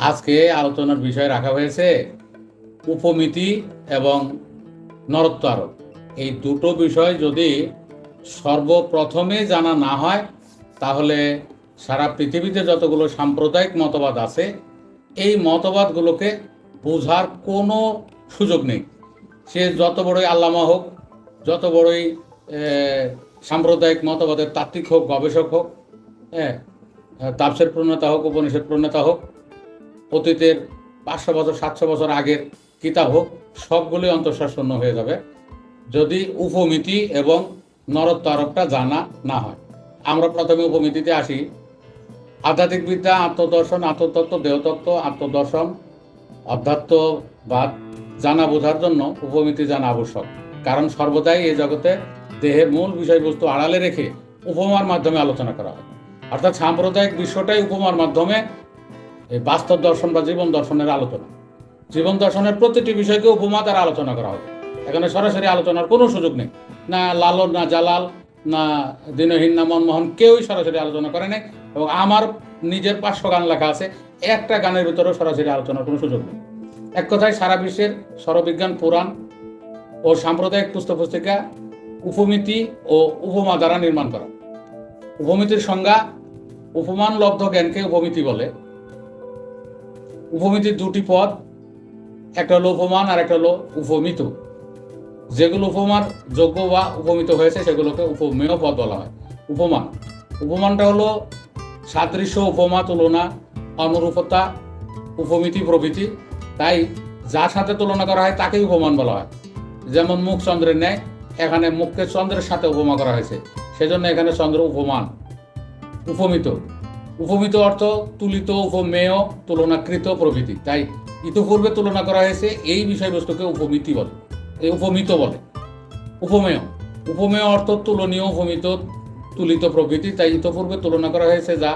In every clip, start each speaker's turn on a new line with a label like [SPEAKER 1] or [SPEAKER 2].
[SPEAKER 1] আজকে আলোচনার বিষয় রাখা হয়েছে উপমিতি এবং নরত্ব আরোপ। এই দুটো বিষয় যদি সর্বপ্রথমে জানা না হয় তাহলে সারা পৃথিবীতে যতগুলো সাম্প্রদায়িক মতবাদ আছে এই মতবাদগুলোকে বোঝার কোনো সুযোগ নেই। সে যত বড়ই আল্লামা হোক, যত বড়ই সাম্প্রদায়িক মতবাদের তাত্ত্বিক হোক, গবেষক হোক, তাফসীর প্রণেতা হোক, উপনিষদ প্রণেতা হোক, অতীতের 500 বছর 700 বছর আগের কিতাব হোক, সবগুলি অন্তঃসারশূন্য হয়ে যাবে যদি উপমিতি এবং নরত্ব আরোপটা জানা না হয়। আমরা প্রথমে উপমিতিতে আসি। আধ্যাত্মিক বিদ্যা, আত্মদর্শন, আত্মতত্ত্ব, দেহতত্ত্ব, আত্মদর্শন, অধ্যাত্মবাদ জানা বোঝার জন্য উপমিতি জানা আবশ্যক। কারণ সর্বদাই এই জগতে দেহের মূল বিষয়বস্তু আড়ালে রেখে উপমার মাধ্যমে আলোচনা করা হয়। অর্থাৎ সাম্প্রদায়িক বিশ্বটাই উপমার মাধ্যমে এই বাস্তব দর্শন বা জীবন দর্শনের আলোচনা। জীবন দর্শনের প্রতিটি বিষয়কে উপমা দ্বারা আলোচনা করা হবে। এখানে সরাসরি আলোচনার কোনো সুযোগ নেই। না লালন, না জালাল, না দিনহীন, না মনমোহন, কেউই সরাসরি আলোচনা করে নাই। এবং আমার নিজের 500 গান লেখা আছে, একটা গানের ভিতরেও সরাসরি আলোচনার কোনো সুযোগ নেই। এক কথায় সারা বিশ্বের সর্ববিজ্ঞান, পুরাণ ও সাম্প্রদায়িক পুস্তক পুস্তিকা উপমিতি ও উপমা দ্বারা নির্মাণ করা। উপমিতির সংজ্ঞা: উপমান লব্ধ জ্ঞানকে উপমিতি বলে। উপমিতির দুটি পদ, একটা হলো উপমান আর একটা হলো উপমিত। যেগুলো উপমার যোগ্য বা উপমিত হয়েছে সেগুলোকে উপমেয় পদ বলা হয়। উপমান, উপমানটা হলো সাদৃশ্য, উপমা, তুলনা, অনুরূপতা, উপমিতি প্রভৃতি। তাই যার সাথে তুলনা করা হয় তাকেই উপমান বলা হয়। যেমন মুখ চন্দ্রের ন্যায়, এখানে মুখকে চন্দ্রের সাথে উপমা করা হয়েছে, সেজন্য এখানে চন্দ্র উপমান। উপমিত, উপমিত অর্থ তুলিত, উপমেয়, তুলনাকৃত প্রভৃতি। তাই ইতপূর্বে তুলনা করা হয়েছে এই বিষয়বস্তুকে উপমিতি বলে, এই উপমিত বলে। উপমেয়, উপমেয় অর্থ তুলনীয়, উপমিত, তুলিত প্রভৃতি। তাই ইতপূর্বে তুলনা করা হয়েছে যা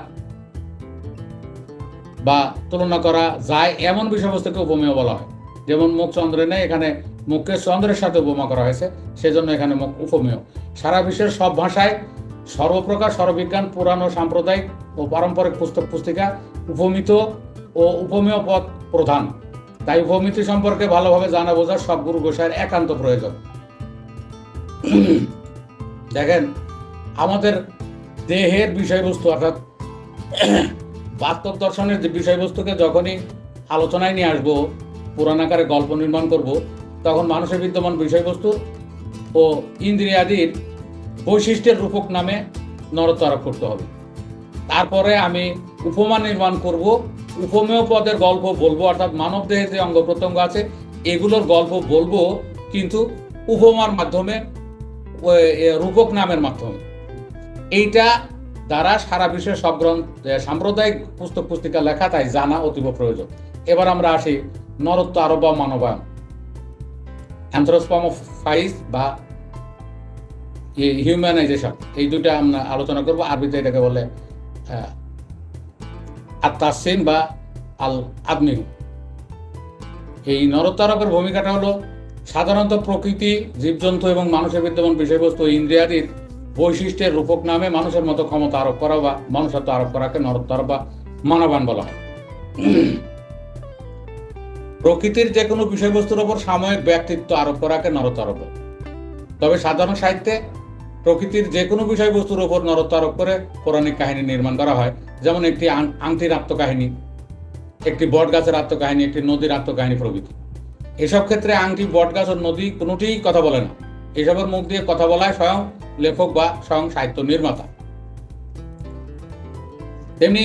[SPEAKER 1] বা তুলনা করা যায় এমন বিষয়বস্তুকে উপমেয় বলা হয়। যেমন মুখ চন্দ্রের নেই, এখানে মুখকে চন্দ্রের সাথে উপমা করা হয়েছে, সেজন্য এখানে মুখ উপমেয়। সারা বিশ্বের সব ভাষায় সর্বপ্রকার সর্ববিজ্ঞান, পুরাণ ও সাম্প্রদায়িক ও পারম্পরিক পুস্তক পুস্তিকা উপমিত ও উপমেয় পদ প্রধান। তাই উপমিতি সম্পর্কে ভালোভাবে জানা বোঝার সব গুরু গোসাইয়ের একান্ত প্রয়োজন। দেখেন, আমাদের দেহের বিষয়বস্তু অর্থাৎ বাস্তব দর্শনের যে বিষয়বস্তুকে যখনই আলোচনায় নিয়ে আসবো, পুরাণ আকারে গল্প নির্মাণ করব, তখন মানুষের বিদ্যমান বিষয়বস্তু ও ইন্দ্রিয়াদির বৈশিষ্ট্যের রূপক নামে নরত্ব আরোপ করতে হবে। তারপরে আমি উপমা নির্মাণ করব, উপমেয় পদের গল্প বলবো, অর্থাৎ মানব দেহে যে অঙ্গ প্রত্যঙ্গ আছে এগুলোর গল্প বলবো, কিন্তু উপমার মাধ্যমে, রূপক নামের মাধ্যমে। এইটা দ্বারা সারা বিশ্বের সব সাম্প্রদায়িক পুস্তক পুস্তিকা লেখা, তাই জানা অতীব প্রয়োজন। এবার আমরা আসি নরত্ব আরোপ বা মানবায়ন। অ্যানথ্রোপোমরফাইজ বা হিউম্যানাইজেশন, এই দুটো আমরা আলোচনা করবো। আরবিতে এটাকে বলে আত-তাসসিম বা আল আদমি। এই নরত্ব আরোপের ভূমিকাটা হলো সাধারণত প্রকৃতি, জীবজন্তু এবং মানুষের বিদ্যমান বিষয়বস্তু ইন্দ্রিয়াদির বৈশিষ্ট্যের রূপক নামে মানুষের মতো ক্ষমতা আরোপ করা বা মনুষ্যত্ব আরোপ করাকে নরত্ব আরোপ বা মানবায়ন বলা হয়। প্রকৃতির যে কোনো বিষয়বস্তুর ওপর সাময়িক ব্যক্তিত্ব আরোপ করাকে নরত্ব আরোপ বলে। তবে সাধারণ সাহিত্যে প্রকৃতির যে কোনো বিষয়বস্তুর ওপর নরত্ব আরোপ করে পৌরাণিক কাহিনী নির্মাণ করা হয়। যেমন একটি আংটির আত্মকাহিনী, একটি বট গাছের আত্মকাহিনী, একটি নদীর আত্মকাহিনী প্রভৃতি। এসব ক্ষেত্রে আংটি, বট গাছ ও নদী কোনোটিই কথা বলে না। এসবের মুখ দিয়ে কথা বলায় স্বয়ং লেখক বা স্বয়ং সাহিত্য নির্মাতা। তেমনি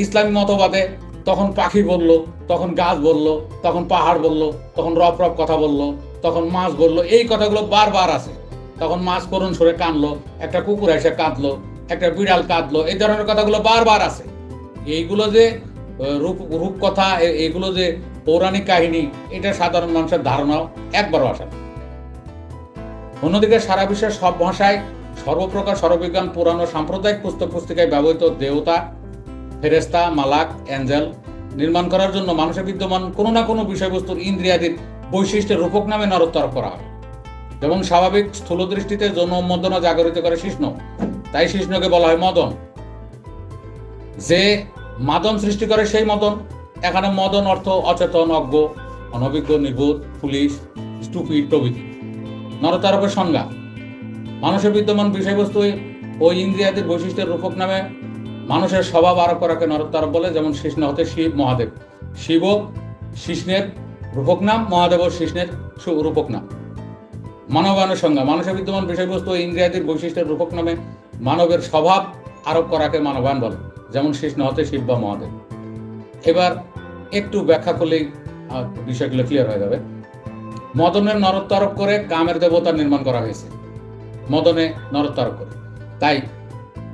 [SPEAKER 1] ইসলামী মতবাদে তখন পাখি বলল, তখন গাছ বলল, তখন পাহাড় বলল, তখন রপ রপ কথা বলল, তখন মাছ বলল, এই কথাগুলো বারবার আছে। তখন মাছ করুণ সুরে কাঁদলো, একটা কুকুর এসে কাঁদলো, একটা বিড়াল কাঁদলো, এই ধরনের কথাগুলো বারবার আছে। এইগুলো যে রূপকথা, এগুলো যে পৌরাণিক কাহিনী, এটা সাধারণ মানুষের ধারণাও একবারও আসে না। অন্যদিকে সারা বিশ্বের সব ভাষায় সর্বপ্রকার সর্ববিজ্ঞান, পুরাণ ও সাম্প্রদায়িক পুস্তক পুস্তিকায় ব্যবহৃত দেবতা, ফেরেশতা, মালাক, অ্যাঞ্জেল নির্মাণ করার জন্য মানুষের বিদ্যমান কোনো না কোনো বিষয়বস্তুর ইন্দ্রিয়াদির বৈশিষ্ট্যের রূপক নামে নরত্ব আরোপ করা হয়। যেমন স্বাভাবিক স্থূল দৃষ্টিতে যৌন উন্মোদনা জাগরিত করে শিষ্ণ, তাই শিষ্ণকে বলা হয় মদন। যে মাদন সৃষ্টি করে সেই মদন, এখানে মদন অর্থ অচেতন, অজ্ঞ, অনভিজ্ঞ, নির্বোধ, পুলিশ, স্টুপিড প্রভৃতি। নরতারকের সংজ্ঞা: মানুষের বিদ্যমান বিষয়বস্তু ও ইন্দ্রিয়াদির বৈশিষ্ট্যের রূপক নামে মানুষের স্বভাব আরোপ করাকে নরতারক বলে। যেমন কৃষ্ণ হতে শিব, মহাদেব। শিব কৃষ্ণের রূপক নাম, মহাদেব কৃষ্ণের রূপক নাম। মানবায়নের সংজ্ঞা: মানুষের বিদ্যমান বিষয়বস্তু ও ইন্দ্রিয়াদির বৈশিষ্ট্যের রূপক নামে মানবের স্বভাব আরোপ করাকে মানবায়ন বলে। যেমন কৃষ্ণ হতে শিব বা মহাদেব। এবার একটু ব্যাখ্যা করলেই বিষয়গুলো ক্লিয়ার হয়ে যাবে। মদনের নরত্ব করে কামের দেবতা নির্মাণ করা হয়েছে, মদনে নরত্ব করে। তাই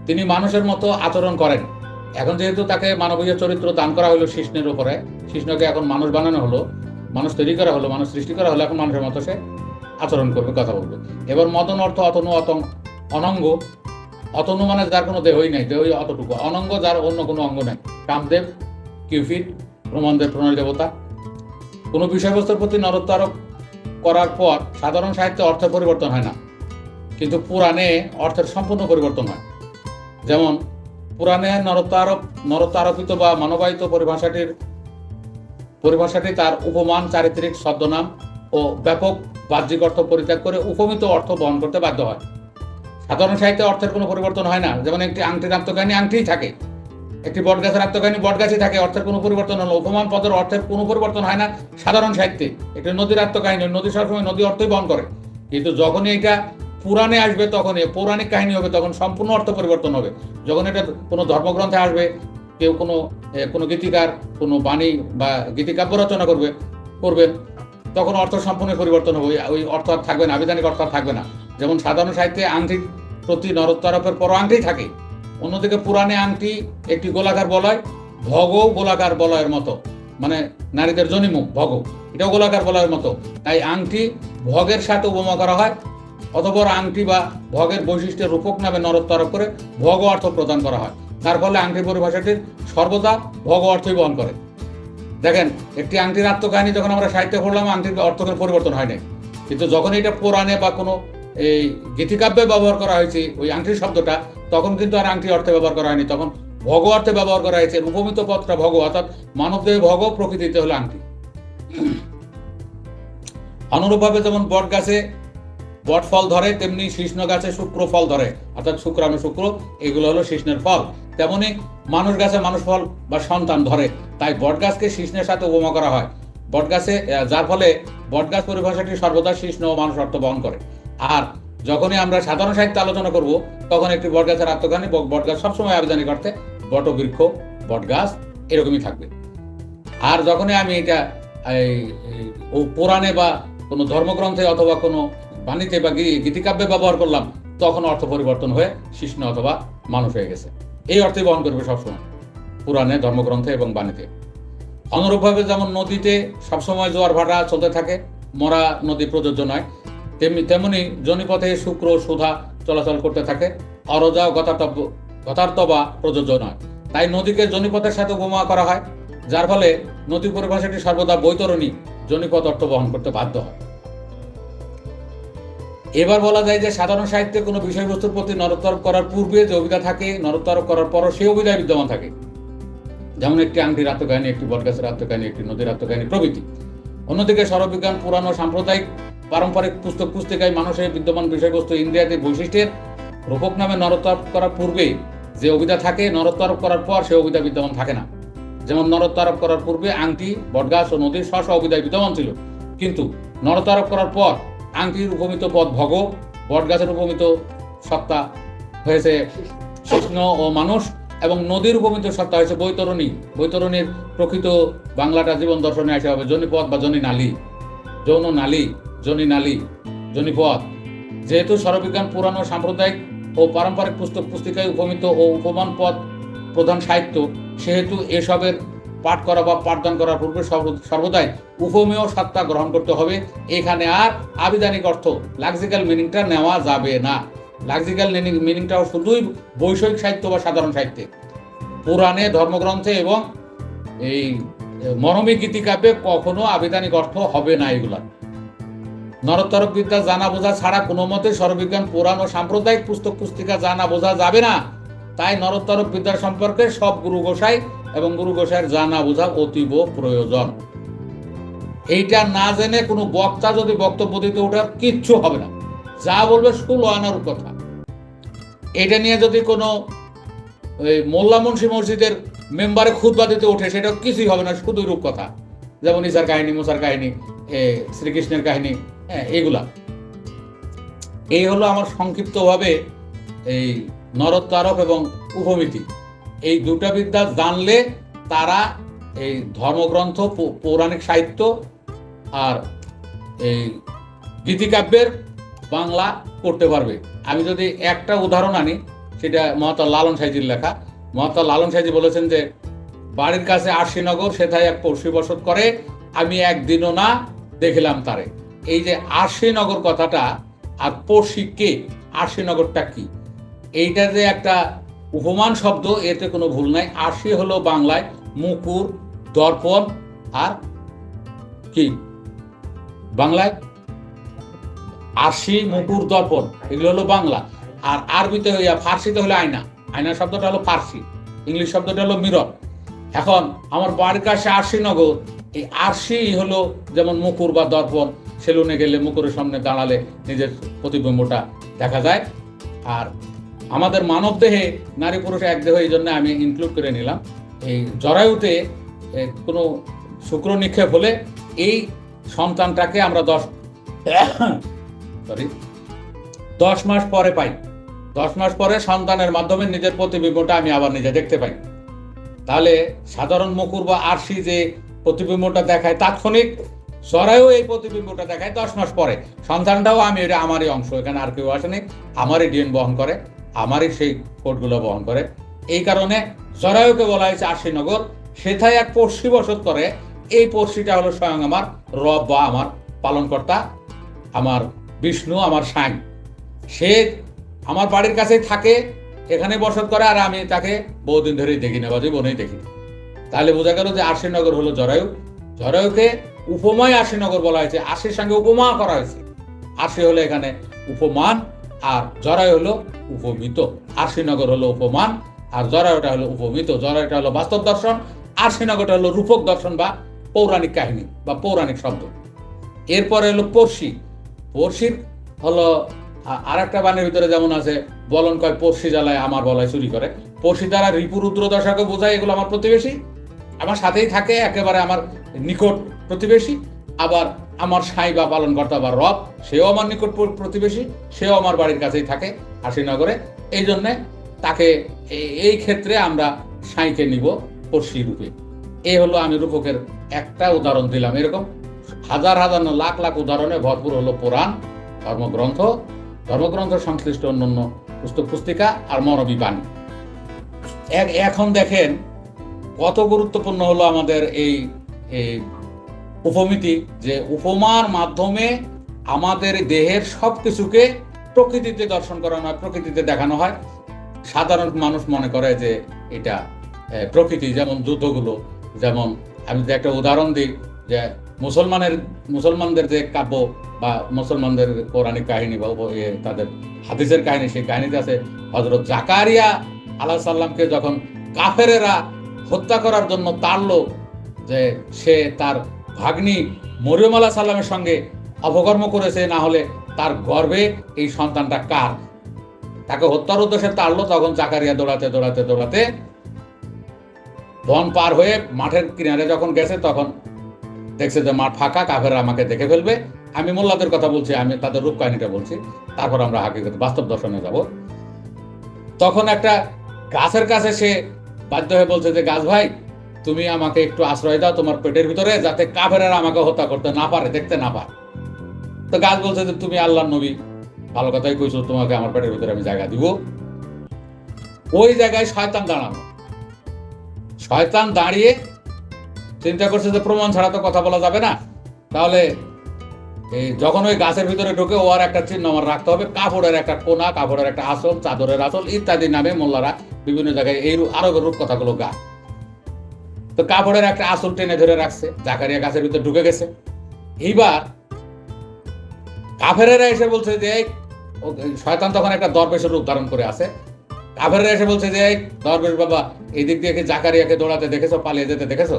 [SPEAKER 1] তিনি মানুষের মতো আচরণ করেন। এখন যেহেতু তাকে মানবীয় চরিত্র দান করা হলো কৃষ্ণের উপরে, কৃষ্ণকে এখন মানুষ বানানো হলো, মানুষ তৈরি করা হলো, মানুষ সৃষ্টি করা হলো, এখন মানুষের মতো সে আচরণ করবে, কথা বলবে। এবার মদন অর্থ অতনু, অনঙ্গ। অতনু মানে যার কোনো দেহই নাই, দেহই অতটুকু। অনঙ্গ যার অন্য কোনো অঙ্গ নাই। কামদেব, কিউপিড, ব্রহ্মাণ্ডের প্রণয় দেবতা। কোনো বিষয়বস্তুর প্রতি নরত্ব আরোপ করার পর সাধারণ সাহিত্যে অর্থের পরিবর্তন হয় না, কিন্তু পুরাণে অর্থের সম্পূর্ণ পরিবর্তন হয়। যেমন পুরাণে নরত্ব আরোপিত বা মানবায়িত পরিভাষাটি তার উপমান, চারিত্রিক ছদ্মনাম ও ব্যাপক বাহ্যিক অর্থ পরিত্যাগ করে উপমিত অর্থ বহন করতে বাধ্য হয়। সাধারণ সাহিত্যে অর্থের কোনো পরিবর্তন হয় না। যেমন একটি আংটির আত্মকাহিনী আংটিই থাকে, একটি বটগাছের আত্মকাহিনী বটগাছই থাকে, অর্থের কোনো পরিবর্তন হলো। উপমান পদের অর্থের কোনো পরিবর্তন হয় না সাধারণ সাহিত্যে। একটি নদীর আত্মকাহিনী, নদী সবসময় নদী অর্থই বহন করে, কিন্তু যখনই এটা পুরাণে আসবে, তখন পৌরাণিক কাহিনী হবে, তখন সম্পূর্ণ অর্থ পরিবর্তন হবে। যখন এটা কোনো ধর্মগ্রন্থে আসবে, কেউ কোনো গীতিকার কোনো বাণী বা গীতিকাব্য রচনা করবেন, তখন অর্থ সম্পূর্ণ পরিবর্তন হবে। ওই অর্থ আর থাকবে না, আবিধানিক অর্থ আর থাকবে না। যেমন সাধারণ সাহিত্যে আংটির প্রতি নরত্ব আরোপের পর আংটি থাকে, অন্যদিকে পুরাণে আংটি একটি গোলাকার বলয়, ভগও গোলাকার বলয়ের মতো, মানে নারীদের যোনিমুখ ভগ, এটাও গোলাকার বলয়ের মতো। তাই আংটি ভগের সাথে উপমা করা হয়, অতঃপর আংটি বা ভগের বৈশিষ্ট্যের রূপক নামে নরত্ব আরোপ করে ভগ অর্থ প্রদান করা হয়। তার ফলে আংটির পরিভাষাটির সর্বদা ভগ অর্থই বহন করে। দেখেন, একটি আংটির আত্মকাহিনী যখন আমরা সাহিত্যে পড়লাম, আংটির অর্থের পরিবর্তন হয়নি, কিন্তু যখন এটা পুরাণে বা কোনো এই গীতিকাব্যে ব্যবহার করা হয়েছে ওই আংটির শব্দটা, তখন কিন্তু আর আংটি অর্থে ব্যবহার করা হয়নি, তখন ভগ অর্থে ব্যবহার করা হয়েছে। উপমিত পদটা ভগ, অর্থাৎ মানবদেহে ভগ, প্রকৃতিতে হলো আংটি। অনুরূপভাবে যেমন বট গাছে বট ফল ধরে, তেমনি কৃষ্ণ গাছে শুক্র ফল ধরে, অর্থাৎ শুক্রাণু শুক্র, এগুলো হলো কৃষ্ণের ফল। তেমনি মানুষ গাছে মানুষ ফল বা সন্তান ধরে, তাই বট গাছকে কৃষ্ণের সাথে উপমা করা হয় বট গাছে, যার ফলে বট গাছ পরিভাষাটি সর্বদা কৃষ্ণ ও মানুষ অর্থ বহন করে। আর যখনই আমরা সাধারণ সাহিত্যে আলোচনা করব, তখন একটি বট গাছের আত্মকাহিনী, বট গাছ সবসময় আবিধানিক অর্থে বটবৃক্ষ, বট গাছ এরকমই থাকবে। আর যখনই আমি এটা পুরাণে বা কোনো ধর্মগ্রন্থে অথবা কোনো বাণীতে বা গীতিকাব্যে ব্যবহার করলাম, তখন অর্থ পরিবর্তন হয়ে কৃষ্ণ অথবা মানুষ হয়ে গেছে, এই অর্থই বহন করবে সবসময় পুরাণে, ধর্মগ্রন্থে এবং বাণীতে। অনুরূপভাবে যেমন নদীতে সবসময় জোয়ার ভাটা চলতে থাকে, মরা নদী প্রযোজ্য নয়, তেমনি জনিপথে শুক্র সুধা চলাচল করতে থাকে, অরজা ও গতার্তবা প্রযোজ্য নয়। তাই নদীকে জনিপথের সাথে উপমা করা হয়, যার ফলে নদী পরিভাষাটি সর্বদা বৈতরণী, জনিপথ অর্থ বহন করতে বাধ্য হয়। এবার বলা যায় যে সাধারণ সাহিত্যে কোনো বিষয়বস্তুর প্রতি নরত্ব আরোপ করার পূর্বে যে অভিধা থাকে, নরত্ব আরোপ করার পরও সেই অভিধায় বিদ্যমান থাকে। যেমন একটি আংটির আত্মকাহিনী, একটি বটগাছের আত্মকাহিনী, একটি নদীর আত্মকাহিনী প্রভৃতি। অন্যদিকে সর্ববিজ্ঞান, পুরাণ ও সাম্প্রদায়িক পারম্পরিক পুস্তক পুস্তিকায় মানুষের বিদ্যমান বিষয়বস্তু ইন্দ্রিয়াদি বৈশিষ্ট্যের রূপক নামে নরত্ব আরোপ করার পূর্বে যে অভিধা থাকে, নরত্ব আরোপ করার পর সে অভিধা বিদ্যমান থাকে না। যেমন নরত্ব আরোপ করার পূর্বে আংটি, বটগাছ ও নদীর স্ব অভিধায় বিদ্যমান ছিল, কিন্তু নরত্ব আরোপ করার পর আংটির উপমিত পদ ভগ, বটগাছের উপমিত সত্তা হয়েছে কৃষ্ণ ও মানুষ, এবং নদীর উপমিত সত্তা হয়েছে বৈতরণী। বৈতরণীর প্রকৃত বাংলাটা জীবন দর্শনে আসা হবে জনিপথ বা জনি নালী, যৌন নালী, জনি নালী, জনিপথ। যেহেতু সর্ববিজ্ঞান, পুরাণ ও সাম্প্রদায়িক ও পারম্পরিক পুস্তক পুস্তিকায় উপমিত ও উপমান পদ প্রধান সাহিত্য, সেহেতু এসবের পাঠ করা বা পাঠদান করার পূর্বে সর্বদাই উপমেয় সত্তা গ্রহণ করতে হবে। এখানে আর আবিধানিক অর্থ, লাক্সিক্যাল মিনিংটা নেওয়া যাবে না। লাক্সিক্যাল মিনিংটাও শুধুই বৈষয়িক সাহিত্য বা সাধারণ সাহিত্যে, পুরাণে, ধর্মগ্রন্থে এবং এই মরমী গীতিকাব্যে কখনো আবিধানিক অর্থ হবে না। এগুলা নরত্বরক বিদ্যা জানা বোঝা ছাড়া কোনো মতে সর্ববিজ্ঞান, পুরাণ ও সাম্প্রদায়িক পুস্তক পুস্তিকা জানা বোঝা যাবে না। তাই নরত্বরক বিদ্যার সম্পর্কে সব গুরু গোসাই এবং গুরু গোসাইয়ের জানা বোঝা অতীব প্রয়োজন। এইটা না জেনে কোনো বক্তা যদি বক্তব্য দিতে ওঠার কিচ্ছু হবে না, যা বলবে ষোলো আনার কথা। এটা নিয়ে যদি কোনো মোল্লা মুন্সি মসজিদের মেম্বারে খুতবা দিতে ওঠে, সেটা কিছুই হবে না, শুধুই রূপ কথা, যেমন ঈসার কাহিনী, মুসার কাহিনী, শ্রীকৃষ্ণের কাহিনী, এগুলা। এই হলো আমার সংক্ষিপ্তভাবে এই নরোত্তারক এবং উপমিতি, এই দুটা বিদ্যা জানলে তারা এই ধর্মগ্রন্থ, পৌরাণিক সাহিত্য আর এই গীতিকাব্যের বাংলা করতে পারবে। আমি যদি একটা উদাহরণ আনি, সেটা মহাত্মা লালন সাঁইজির লেখা। মহাত্মা লালন সাঁইজি বলেছেন যে, বাড়ির কাছে আরশিনগর, সেথায় এক পড়শি বসত করে, আমি একদিনও না দেখিলাম তারে। এই যে আরশিনগর কথাটা আর পড়শি কে, আরশিনগরটা কি, এইটা যে একটা উপমান শব্দ, এতে কোনো ভুল নাই। আরশি হলো বাংলায় মুকুর, দর্পণ, আর কি বাংলায় আরশি, মুকুর, দর্পণ, এগুলো হলো বাংলা। আর আরবিতে হইয়া ফার্সিতে হলো আয়না। আয়না শব্দটা হলো ফার্সি, ইংলিশ শব্দটা হলো মিরর। এখন আমার বাড়ির কাছে আরশিনগর, এই আরশি হলো যেমন মুকুর বা দর্পণ, সেলুনে গেলে মুকুরের সামনে দাঁড়ালে নিজের প্রতিবিম্বটা দেখা যায়। আর আমাদের মানব দেহে নারী পুরুষ এক দেহ, এই জন্য আমি ইনক্লুড করে নিলাম। এই জরায়ুতে কোনো শুক্র নিক্ষেপ হলে এই সন্তানটাকে আমরা 10 মাস পরে পাই। 10 মাস পরে সন্তানের মাধ্যমে নিজের প্রতিবিম্বটা আমি আবার নিজে দেখতে পাই। তাহলে সাধারণ মুকুর বা আরশি যে প্রতিবিম্বটা দেখায় তাৎক্ষণিক, জরায়ু এই প্রতিবিম্বটা দেখায় 10 মাস পরে। সন্তানটাও আমি, এটা আমারই অংশ, এখানে আর কেউ আসেনি, আমারই ডিএন বহন করে, আমারই সেই কোডগুলো বহন করে। এই কারণে জরায়ুকে বলা হয়েছে আরশিনগর। সেথায় এক পড়শি বসত করে, এই পড়শিটা হলো স্বয়ং আমার রব বা আমার পালনকর্তা, আমার বিষ্ণু, আমার স্বামী। সে আমার বাড়ির কাছেই থাকে, এখানে বসত করে, আর আমি তাকে বহুদিন ধরেই দেখি না, বা জীবনেই দেখি। তাহলে বোঝা গেল যে আরশিনগর হলো জরায়ু। জরায়ুকে উপমায় আরশিনগর বলা হয়েছে, আরশির সঙ্গে উপমা করা হয়েছে। আরশি হলো এখানে উপমান, আর জরায়ু হলো উপমিত। আরশিনগর হলো উপমান, আর জরায়ুটা হলো উপমিত। জরায়ুটা হলো বাস্তব দর্শন, আরশিনগরটা হলো রূপক দর্শন বা পৌরাণিক কাহিনী বা পৌরাণিক শব্দ। এরপরে হলো পড়শি। পড়শির হলো আর একটা বাণীর ভিতরে যেমন আছে, বলন কয় পড়শি জ্বালায় আমার বলায় চুরি করে। পড়শি দ্বারা রিপু রুদ্র দশাকে বোঝায়, এগুলো আমার প্রতিবেশী, আমার সাথেই থাকে, একেবারে আমার নিকট প্রতিবেশী। আবার আমার সাই বা পালনকর্তা বা রব, সেও আমার নিকট প্রতিবেশী, সেও আমার বাড়ির কাছেই থাকে আরশিনগরে। এই জন্যে তাকে এই ক্ষেত্রে আমরা সাইকে নিব পড়শি রূপে। এই হলো আমি রূপকের একটা উদাহরণ দিলাম। এরকম হাজার হাজার লাখ লাখ উদাহরণে ভরপুর হলো পুরাণ, ধর্মগ্রন্থ, ধর্মগ্রন্থ সংশ্লিষ্ট অন্যান্য পুস্তক পুস্তিকা আর মানবী বাণী। এখন দেখেন কত গুরুত্বপূর্ণ হলো আমাদের এই উপমিতি, যে উপমার মাধ্যমে আমাদের দেহের সবকিছুকে প্রকৃতিতে দর্শন করানো হয়, প্রকৃতিতে দেখানো হয়। সাধারণ মানুষ মনে করে যে এটা প্রকৃতি, যেমন যুদ্ধগুলো। যেমন আমি যদি একটা উদাহরণ দিই, যে মুসলমানদের যে কাব্য বা মুসলমানদের পৌরাণিক কাহিনী বা তাদের হাদিসের কাহিনী, সেই কাহিনীতে আছে হযরত জাকারিয়া আলাইহিস সালামকে যখন কাফেরেরা হত্যা করার জন্য তাড়লো, যে সে তার ভাগ্নি মরিয়ম আলাইহিস সালামের সঙ্গে অপকর্ম করেছে, না হলে তার গর্ভে এই সন্তানটা কার, তাকে হত্যার উদ্দেশ্যে তাড়লো। তখন জাকারিয়া দৌড়াতে দৌড়াতে দৌড়াতে বন পার হয়ে মাঠের কিনারে যখন গেছে, তখন দেখছে যে মাঠ ফাঁকা, কাফেররা আমাকে দেখে ফেলবে। আমি মোল্লাদের কথা বলছি, আমি তাদের রূপ কাহিনীটা বলছি, তারপর আমরা হাকিকত বাস্তব দর্শনে যাব। তখন একটা গাছের কাছে সে বাধ্য হয়ে বলছে যে, গাছ ভাই, তুমি আমাকে একটু আশ্রয় দাও তোমার পেটের ভিতরে, যাতে কাফেররা আমাকে হত্যা করতে না পারে, দেখতে না পারে। তো গাছ বলছে যে, তুমি আল্লাহর নবী, ভালো কথাই কইছো, তোমাকে আমার পেটের ভিতরে আমি জায়গা দিব। ওই জায়গায় শয়তান দাঁড়ানো। শয়তান দাঁড়িয়ে চিন্তা করছে যে প্রমাণ ছাড়া তো কথা বলা যাবে না, তাহলে যখন ওই গাছের ভিতরে ঢুকে ওর একটা চিহ্ন আমার রাখতে হবে, কাপড়ের একটা কোনা, কাপড়ের একটা আসল, চাদরের আসল ইত্যাদি নামে মোল্লারা বিভিন্ন জায়গায় এই আরবের রূপ কথাগুলো গা। তো কাপড়ের একটা আসল টেনে ধরে রাখছে, জাকারিয়া গাছের ভিতরে ঢুকে গেছে। এইবার কাফেরেরা এসে বলছে যে, শয়তান তখন একটা দরবেশের রূপ ধারণ করে আছে, কাফেররা এসে বলছে যে দরবেশ বাবা এই দিক দিয়ে জাকারিয়াকে দৌড়াতে দেখেছো, পালিয়ে যেতে দেখেছো?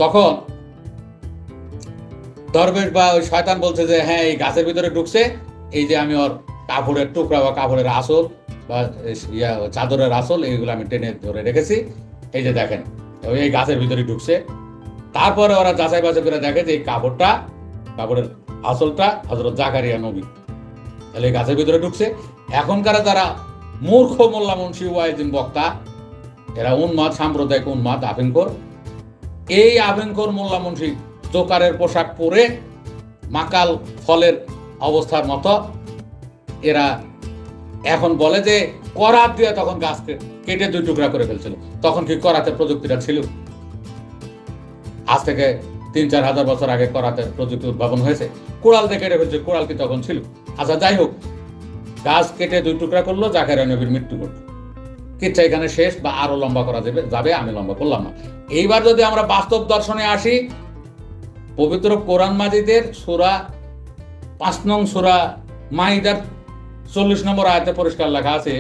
[SPEAKER 1] তখন দরবেশ বা ওই শয়তান বলছে যে হ্যাঁ, এই গাছের ভিতরে ঢুকছে, এই যে আমি ওর কাপড়ের টুকরা বা কাপড়ের আসল বা চাদরের আসল এইগুলো আমি টেনে ধরে রেখেছি, এই যে দেখেন এই গাছের ভিতরে ঢুকছে। তারপরে ওরা যাচাই বাছাই করে দেখে যে এই কাপড়ের আসলটা হযরত জাকারিয়া নবী, তাহলে এই গাছের ভিতরে ঢুকছে। এখনকার যারা মূর্খ মোল্লা মুন্সি ওয়াইজিন বক্তা, এরা উন্মাদ, সাম্প্রদায়িক উন্মাদ, আফিংখোর, এই আফিংখোর মোল্লা মুন্সি জোকারের পোশাক পরে মাকাল ফলের অবস্থার মতো এরা এখন বলে যে করাত দিয়ে তখন গাছকে কেটে 2 টুকরা করে ফেলছিল। তখন কি করাতে প্রযুক্তিটা ছিল? আজ থেকে 3-4 হাজার বছর আগে করাতের প্রযুক্তি উদ্ভাবন হয়েছে। কোড়াল দিয়ে কেটে ফেলছে, কোড়াল কি তখন ছিল? আচ্ছা, যাই হোক, গাছ কেটে 2 টুকরা করলো, জাকারিয়া নবীর মৃত্যু ঘটল। কিচ্ছা এখানে শেষ, বা আরো লম্বা করা যাবে, আমি লম্বা করলাম না। এইবার যদি আমরা বাস্তব দর্শনে আসি, পবিত্র কোরআন মাজিদের সূরা 5 নং সূরা মাইদার 40 নম্বর আয়াতে পরিষ্কার লেখা আছে,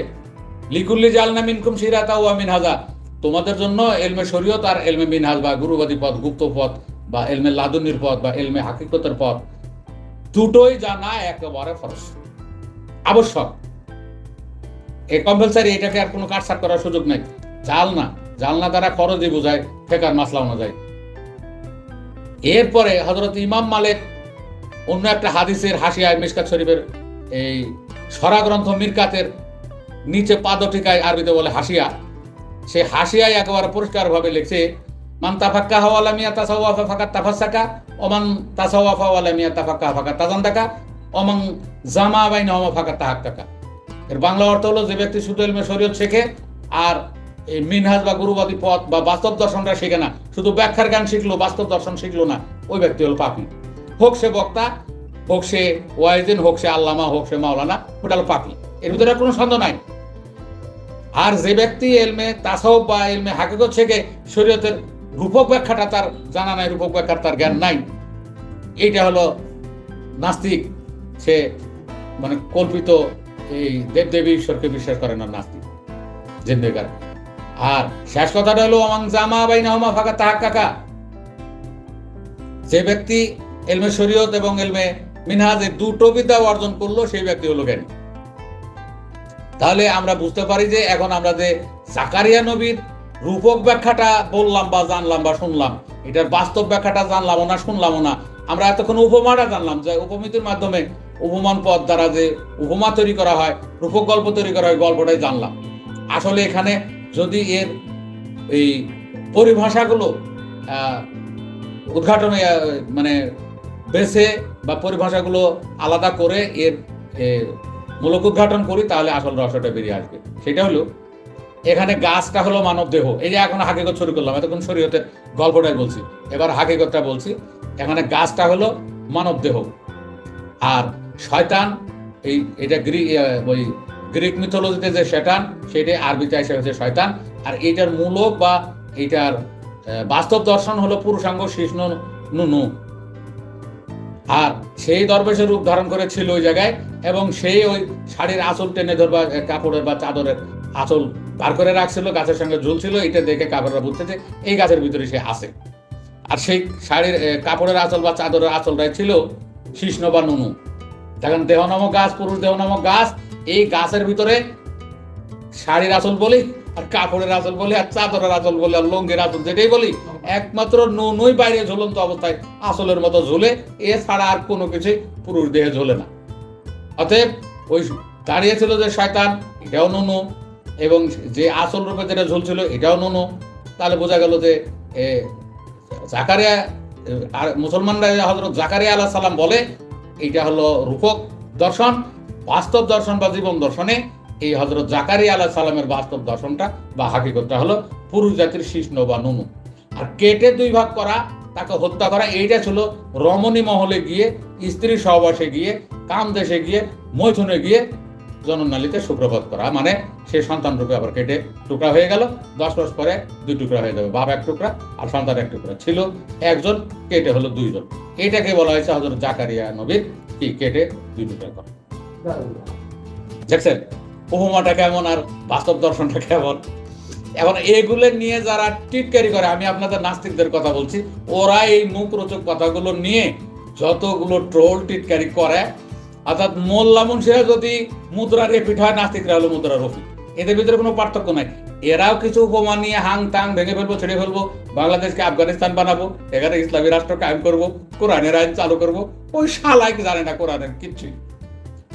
[SPEAKER 1] লিকুল্লি জালনা মিনকুম শিরাতা ওয়া মিনহাজা, তোমাদের জন্য ইলমে শরীয়ত আর ইলমে মিনহাজ বা গুরুবাদী পথ, গুপ্ত পথ, বা ইলমে লাদুনির পথ, বা ইলমে হাকিকতের পথ, দুটোই জানা একেবারে ফরজ, আবশ্যক। এই কম্পালসারি, এটাকে আর কোনো কাটছাট করার সুযোগ নাই। জালনা দ্বারা খরচই বোঝায় ফেকার মাসলা অনুযায়ী। এরপরে হযরত ইমাম মালিক অন্য একটা হাদিসের হাসিয়ায়, মিশকাত শরীফের এই সরা গ্রন্থ মিরকাতের নিচে পাদটিকায় আরবিতে বলে হাসিয়া, সে হাসিয়ায় একেবারে পরিষ্কারভাবে লিখছে, মান তাফাক্কাহা ওয়া লাম ইয়াতাসাওয়াফা ফাকাত তাফাসসাকা ওয়া মান তাসাওয়াফা ওয়া লাম ইয়াতাফাক্কাহা ফাকাত তাজান্দাকা ওয়া মান জামা বাইনাহুমা ফাকাত তাহাক্কাকা। এর বাংলা অর্থ হলো, যে ব্যক্তি শুধু ইলমে শরীয়ত শেখে আর এই মিনহাজ বা গুরুবাদী পথ বা বাস্তব দর্শনটা শেখে না, শুধু ব্যাখ্যার জ্ঞান শিখলো, বাস্তব দর্শন শিখলো না, ওই ব্যক্তি হলো পাপী। হোক সে বক্তা, হোক সে ওয়াইজিন, হোক সে আল্লামা, হোক সে মাওলানা, ওটা হলো পাপী, এর ভিতরে কোনো সন্দেহ নাই। আর যে ব্যক্তি ইলমে তাসাউফ বা ইলমে হাকিকত শেখে, শরীয়তের রূপক ব্যাখ্যাটা তার জানা নাই, রূপক ব্যাখ্যার তার জ্ঞান নাই, এইটা হলো নাস্তিক। সে মানে কল্পিত এই দেবদেবী ঈশ্বরকে বিশ্বাস করে না, নাস্তিক জিন্দেগার। আর শেষ কথাটা হলো, ওমান জামা বাইনাহুমা ফাকাত তাহাক্কাকা, যে ব্যক্তি ইলমে শরীয়ত এবং ইলমে মিনহাজের 2টো বিদ্যা অর্জন করলো, সেই ব্যক্তি হলো জ্ঞানী। তাহলে আমরা বুঝতে পারি যে এখন আমরা যে জাকারিয়া নবীর রূপক ব্যাখ্যাটা বললাম বা জানলাম বা শুনলাম, এটার বাস্তব ব্যাখ্যাটা জানলামও না, শুনলামও না। আমরা এতক্ষণ উপমাটা জানলাম, যে উপমিতির মাধ্যমে, উপমান পদ দ্বারা যে উপমা তৈরি করা হয়, রূপক গল্প তৈরি করা হয়, গল্পটাই জানলাম। আসলে এখানে যদি এর এই পরিভাষাগুলো উদ্ঘাটনে মানে বেছে বা পরিভাষাগুলো আলাদা করে এর মূলক উদ্ঘাটন করি, তাহলে আসল রহস্যটা বেরিয়ে আসবে। সেটা হলো, এখানে গাছটা হলো মানব দেহ। এই যে এখন হাকিকত শুরু করলাম, এতক্ষণ শরীয়তের গল্পটাই বলছি, এবার হাকিকতটা বলছি। এখানে গাছটা হলো মানব দেহ, আর শয়তান, এটা গ্রিক মিথোলজিতে যে শয়তান, সেটাই আরবিতে এসে হচ্ছে শয়তান। আর এইটার মূলক বা এইটার বাস্তব দর্শন হলো পুরুষাঙ্গ শিষ্ণ নুনু। আর সেই দরবেশের রূপ ধারণ করেছিল ওই জায়গায়, এবং সেই ওই শাড়ির আঁচল টেনে ধরবা, কাপড়ের বা চাদরের আঁচল বার করে রাখছিল, গাছের সঙ্গে ঝুলছিল। এটা দেখে কাপড়রা বুঝতেছে এই গাছের ভিতরে সে আছে। আর সেই শাড়ির কাপড়ের আঁচল বা চাদরের আঁচলটাই ছিল শিষ্ণ বা নুনু। দেখেন, দেহ নামক গাছ, পুরুষ দেহ নামক গাছ, এই গাছের ভিতরে শাড়ির আঁচল বলি, আর কাপড়ের আঁচল বলি, আর চাদরের আঁচল বলি, আর লঙ্গির আঁচল যেটাই বলি, একমাত্র নুনুই বাইরে ঝুলন্ত অবস্থায় আঁচলের মতো ঝুলে, এছাড়া আর কোনো কিছুই পুরুষ দেহে ঝুলে না। অতএব ওই দাঁড়িয়েছিল যে শয়তান, এটাও নুনু, এবং যে আঁচল রূপে যেটা ঝুলছিল এটাও নুনু। তাহলে বোঝা গেল যে জাকারিয়া, আর মুসলমানরা হযরত জাকারিয়া আলাইহিস সালাম বলে এইটা হলো রূপক দর্শন। বাস্তব দর্শন বা জীবন দর্শনে এই হযরত জাকারিয়া আলাইহিস সালামের বাস্তব দর্শনটা বা হাকিকতটা হলো পুরুষ জাতির শিষ্ণ বা নুনু। আর কেটে 2 ভাগ করা, তাকে হত্যা করা, এইটা ছিল রমণী মহলে গিয়ে, স্ত্রী সহবাসে গিয়ে, কাম দেশে গিয়ে, মৈথুনে গিয়ে জননালীতে শুক্রপাত করা। মানে সে সন্তান রূপে আবার কেটে টুকরা হয়ে গেল, 10 মাস পরে 2 টুকরা হয়ে যাবে, বাপ 1 টুকরা আর সন্তান 1 টুকরা। ছিল একজন, কেটে হলো 2 জন। এটাকে বলা হয়েছে হযরত জাকারিয়া নবীর কি কেটে 2 টুকরা করা। দেখছেন, উপমাটা কেমন আর বাস্তব দর্শনটা কেমন। এখন এগুলো নিয়ে যারা টিটকারি করে, আমি আপনাদের নাস্তিকদের কথা বলছি, ওরা এই মুখরোচক কথাগুলো নিয়ে যতগুলো ট্রোল টিটকারি করে, অর্থাৎ মোল্লা মুন্সিরা যদি মুদ্রা রেপিট হয়, নাস্তিকরা হলো মুদ্রা রফিক, এদের ভিতরে কোনো পার্থক্য নাই। এরাও কিছু উপমা নিয়ে হাং টাং ভেঙে ফেলবো, ছেড়ে ফেলবো, বাংলাদেশকে আফগানিস্তান বানাবো, এখানে ইসলামী রাষ্ট্র কায়েম করবো, কোরআনের আইন চালু করবো। ওই শালাই জানে না কোরআনের কিচ্ছুই,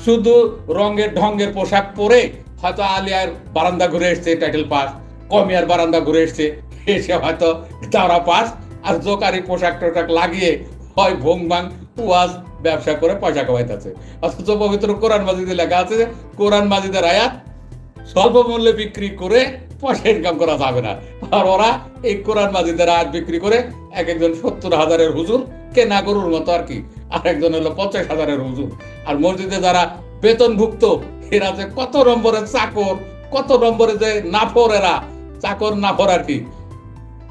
[SPEAKER 1] শুধু রঙের ঢঙ্গের পোশাক পরে হয়তো আলিয়ার বারান্দা ঘুরে এসছে টাইটেল পাস, কমিয়ার বারান্দা ঘুরে এসছে, এসে হয়তো তারা পাস, আর জোকারি পোশাক টোশাক লাগিয়ে হয় ভোং ভাং ওয়াজ ব্যবসা করে পয়সা কামাইতেছে। অথচ পবিত্র কোরআন মাজিদে লেখা আছে যে কোরআন মাজিদের আয়াত স্বল্প মূল্যে বিক্রি করে পয়সা ইনকাম করা যাবে না। আর ওরা এই কোরআন মাজিদের আয়াত বিক্রি করে এক একজন 70,000-এর হুজুর কেনা গরুর মতো আর কি, আর একজন হলো 50,000-এর হুজুর। আর মসজিদে যারা বেতনভুক্ত, এরা যে কত নম্বরের চাকর, কত নম্বরে যে নাফর, এরা চাকর নাফর আর কি।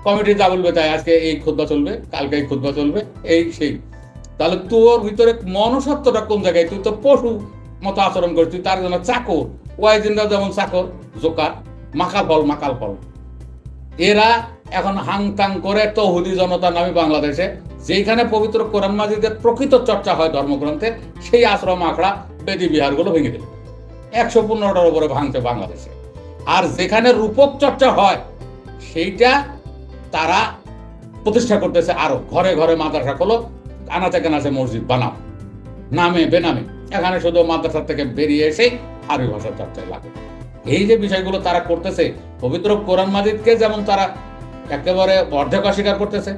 [SPEAKER 1] কমিটি যা বলবে তাই, আজকে এই খুতবা চলবে, কালকে এই খুতবা চলবে, এই সেই। তাহলে তোর ভিতরে মনুষ্যত্বটা কোন জায়গায়? তুই তো পশু মতো আচরণ করিস, তুই তার জন্য চাকর। ওয়াইজিনরাও যেমন চাকর, জোকার, মাকাল ফল। এরা এখন হাংতাং করে তৌহিদি জনতা নামে বাংলাদেশে, যেখানে পবিত্র কোরআন মাজিদের প্রকৃত চর্চা হয় ধর্মগ্রন্থের, সেই আশ্রম আখড়া বেদি বিহারগুলো ভেঙে দিল। 115টার উপরে ভাঙছে বাংলাদেশে। আর যেখানে রূপক চর্চা হয় সেইটা তারা প্রতিষ্ঠা করতেছে, আরো ঘরে ঘরে মাদ্রাসা খোলো, আনাচে কানাচে মসজিদ বানাও, নামে বেনামে। এখানে শুধু মাদ্রাসা থেকে বেরিয়ে এসে আরবি ভাষার চর্চায় লাগে। এই যে বিষয়গুলো তারা করতেছে, পবিত্র কোরআন মাজিদকে যেমন তারা একেবারে অর্ধেক অস্বীকার করতেছে,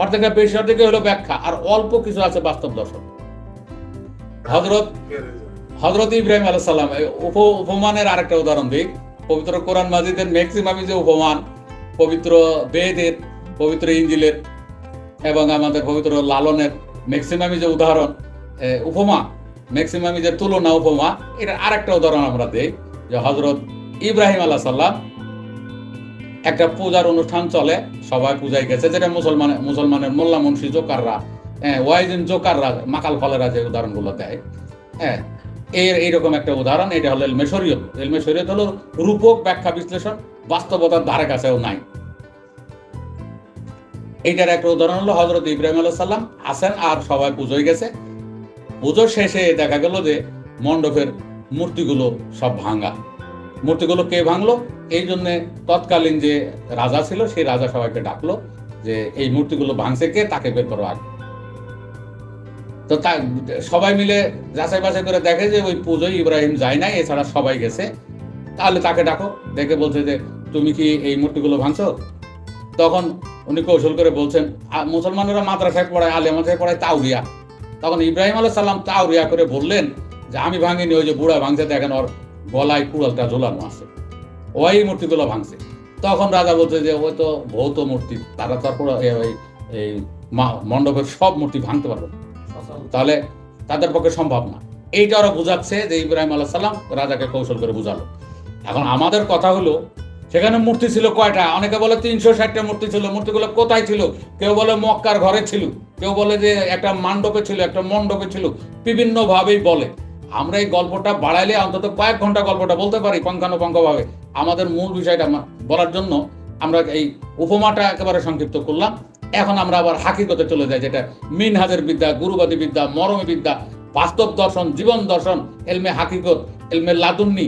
[SPEAKER 1] অর্ধেকের বেশি অর্ধেকে হলো ব্যাখ্যা, আর অল্প কিছু আছে বাস্তব দর্শন। হযরত ইব্রাহিম আলাইহিস সালাম উপমানের আরেকটা উদাহরণ দিই। পবিত্র কোরআন মাজিদের ম্যাক্সিমামই যে উপমান, পবিত্র বেদের, পবিত্র ইঞ্জিলের এবং আমাদের পবিত্র লালনের ম্যাক্সিমামই যে উদাহরণ উপমা, ম্যাক্সিমামই যে তুলনা উপমা, এটার আরেকটা উদাহরণ আমরা দেই যে হযরত ইব্রাহিম আলাইহিস সালাম, একটা পূজার অনুষ্ঠান চলে, সবাই পূজায় গেছে, যেটা মুসলমানের মোল্লা মুন্সি জোকাররা, ওয়াইজিন জোকাররা, মাকাল ফলেরা যে উদাহরণগুলো দেয়, এইরকম একটা উদাহরণ। এটা হলো ইলমে শরীয়ত। ইলমে শরীয়ত হলো রূপক ব্যাখ্যা বিশ্লেষণ, বাস্তবতার ধারে কাছেও নাই। এইটার একটা উদাহরণ হলো হযরত ইব্রাহিম আলাইহিস সালাম আসেন, আর সবাই পুজোয় গেছে। পুজোর শেষে দেখা গেল যে মণ্ডপের মূর্তিগুলো সব ভাঙা। মূর্তিগুলো কে ভাঙলো? এই জন্য তৎকালীন যে রাজা ছিল, সেই রাজা সবাইকে ডাকলো যে এই মূর্তিগুলো ভাঙছে কে, তাকে বের করো আগে। তো সবাই মিলে যাচাই বাছাই করে দেখে যে ওই পুজোয় ইব্রাহিম যায় নাই, এছাড়া সবাই গেছে। তাহলে তাকে ডাকো। দেখে বলছে যে তুমি কি এই মূর্তিগুলো ভাঙছো? তখন উনি কৌশল করে বলছেন, মুসলমানেরা মাদ্রাসায় পড়ায়, আলিয়া মাদ্রাসায় পড়ায় তাওরিয়া। তখন ইব্রাহিম আলাইহিস সালাম তাওরিয়া করে বললেন যে আমি ভাঙিনি, ওই যে বুড়া ভাঙছে, দেখেন ওর গলায় কুড়ালটা ঝোলানো আছে, ওই মূর্তিগুলো ভাঙছে। তখন রাজা বলছে যে ওই তো ভৌত মূর্তি, তারা তারপর এই মণ্ডপের সব মূর্তি ভাঙতে পারবে না, তাহলে তাদের পক্ষে সম্ভব না। এইটা ওরা বুঝাচ্ছে যে ইব্রাহিম আলাইহিস সালাম রাজাকে কৌশল করে বুঝালো। এখন আমাদের কথা হলো, সেখানে মূর্তি ছিল কয়টা? অনেকে বলে 360টা মূর্তি ছিল। মূর্তিগুলো কোথায় ছিল? কেউ বলে মক্কার ঘরে ছিল, কেউ বলে যে একটা মণ্ডপে ছিল, একটা মণ্ডপে ছিল, বিভিন্ন ভাবেই বলে। আমরা এই গল্পটা বাড়াইলে অন্তত কয়েক ঘন্টা গল্পটা বলতে পারি পঙ্খানুপঙ্খ ভাবে। আমাদের মূল বিষয়টা বলার জন্য আমরা এই উপমাটা একেবারে সংক্ষিপ্ত করলাম। এখন আমরা আবার হাকিকতে চলে যাই, যেটা মিনহাজের বিদ্যা, গুরুবাদী বিদ্যা, মরমী বিদ্যা, বাস্তব দর্শন, জীবন দর্শন, এলমে হাকিকত, এলমে লাদুন্নি,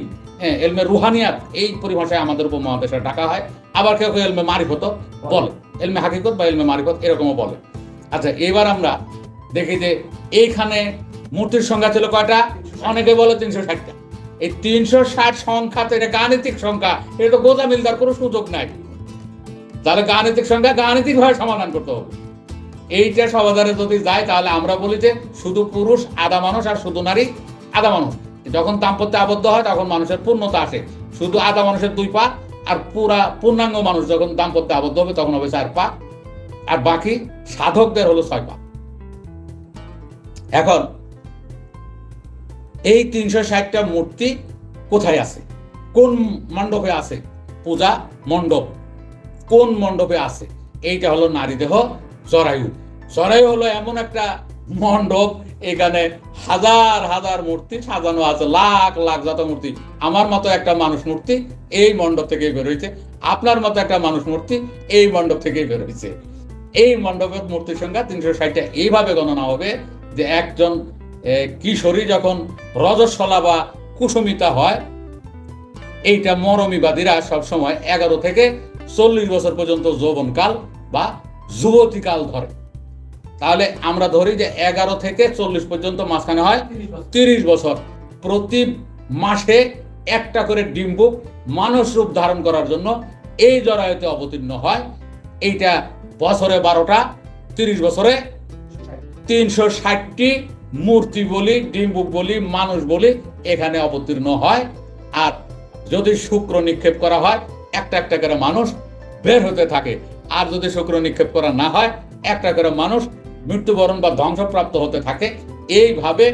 [SPEAKER 1] এলমে রুহানিয়াত, এই পরিভাষায় আমাদের উপমহাদেশে ডাকা হয়। আবার কেউ কেউ এলমে মারিফত বলে, এলমে হাকিকত বা এলমে মারিফত এরকমও বলে। আচ্ছা, এবার আমরা দেখি যে এইখানে মূর্তির সংখ্যা ছিল কয়টা? অনেকে বলে 360টা। এই 360 সংখ্যা তো এটা গাণিতিক সংখ্যা, এটা তো গোজামিল দেওয়ার কোনো সুযোগ নাই। তাহলে গাণিতিক সংখ্যা গাণিতিক ভাবে সমাধান করতে হবে। এইটা সমাধানে যদি যায়, তাহলে আমরা বলি যে শুধু পুরুষ আধা মানুষ আর শুধু নারী আধা মানুষ। যখন দাম্পত্যে আবদ্ধ হয় তখন মানুষের পূর্ণতা আসে। শুধু আধা মানুষের 2 পা, আর পূর্ণাঙ্গ মানুষ যখন দাম্পত্যে আবদ্ধ হবে তখন হবে 4 পা, আর বাকি সাধকদের হলো 6 পা। এখন এই 360টা মূর্তি কোথায় আছে? কোন মণ্ডপে আছে? পূজা মণ্ডপ কোন মণ্ডপে আছে? এইটা হলো নারী দেহ জরায়ু। জরায়ু হলো এমন একটা মণ্ডপ, এখানে হাজার হাজার মূর্তি সাজানো আছে, লাখ লাখ যত মূর্তি। আমার মতো একটা মানুষ মূর্তি এই মণ্ডপ থেকেই বের হয়েছে, আপনার মতো একটা মানুষ মূর্তি এই মণ্ডপ থেকেই বের হয়েছে। এই মণ্ডপের মূর্তির সংখ্যা 360টা। এইভাবে গণনা হবে যে একজন কিশোরী যখন রজস্বলা বা কুসুমিতা হয়, এইটা মরমীবাদীরা সবসময় 11 থেকে 40 বছর পর্যন্ত যৌবনকাল বা যুবতীকাল ধরে। তাহলে আমরা ধরি যে 11 থেকে 40 পর্যন্ত মাঝখানে হয় 30 বছর। প্রতি মাসে একটা করে ডিম্বুক মানুষ রূপ ধারণ করার জন্য এই জরায়ুতে অবতীর্ণ হয়। এইটা বছরে 12টা, 30 বছরে 360টি মূর্তি বলি, ডিম্বুক বলি, মানুষ বলি এখানে অবতীর্ণ হয়। আর যদি শুক্র নিক্ষেপ করা হয়, একটা একটা করে মানুষ বের হতে থাকে। আর যদি শুক্র নিক্ষেপ করা না হয়, একটা করে মানুষ মৃত্যুবরণ বা ধ্বংসপ্রাপ্ত হতে থাকে। এইভাবে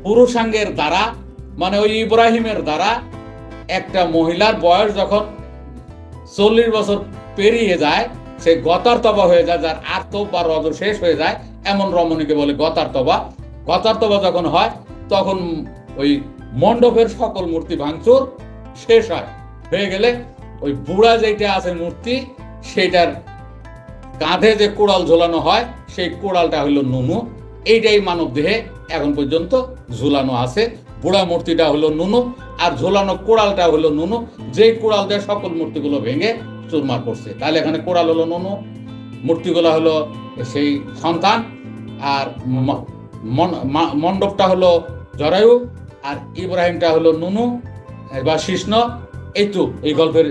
[SPEAKER 1] পুরুষাঙ্গের দ্বারা, মানে ওই ইব্রাহিমের দ্বারা একটা মহিলার বয়স যখন 40 বছর পেরিয়ে যায়, সে গতার্তবা হয়ে যায়, যার আর্তব বা রজ শেষ হয়ে যায়, এমন রমণীকে বলে গতার্তবা। গতার্তবা যখন হয় তখন ওই মণ্ডপের সকল মূর্তি ভাঙচুর শেষ হয়ে গেলে ওই বুড়া যেটা আছে মূর্তি, সেটার কাঁধে যে কোড়াল ঝোলানো হয়, সেই কোড়ালটা হলো নুনু। এইটাই মানব দেহে এখন পর্যন্ত ঝুলানো আছে। বুড়া মূর্তিটা হলো নুনু, আর ঝোলানো কোড়ালটা হলো নুনু, যে কোড়াল দিয়ে সকল মূর্তিগুলো ভেঙে চুরমার করছে। তাহলে এখানে কোড়াল হলো নুনু, মূর্তিগুলো হলো সেই সন্তান, আর মণ্ডপটা হলো জরায়ু, আর ইব্রাহিমটা হলো নুনু বা কৃষ্ণ। এই তো এই গল্পের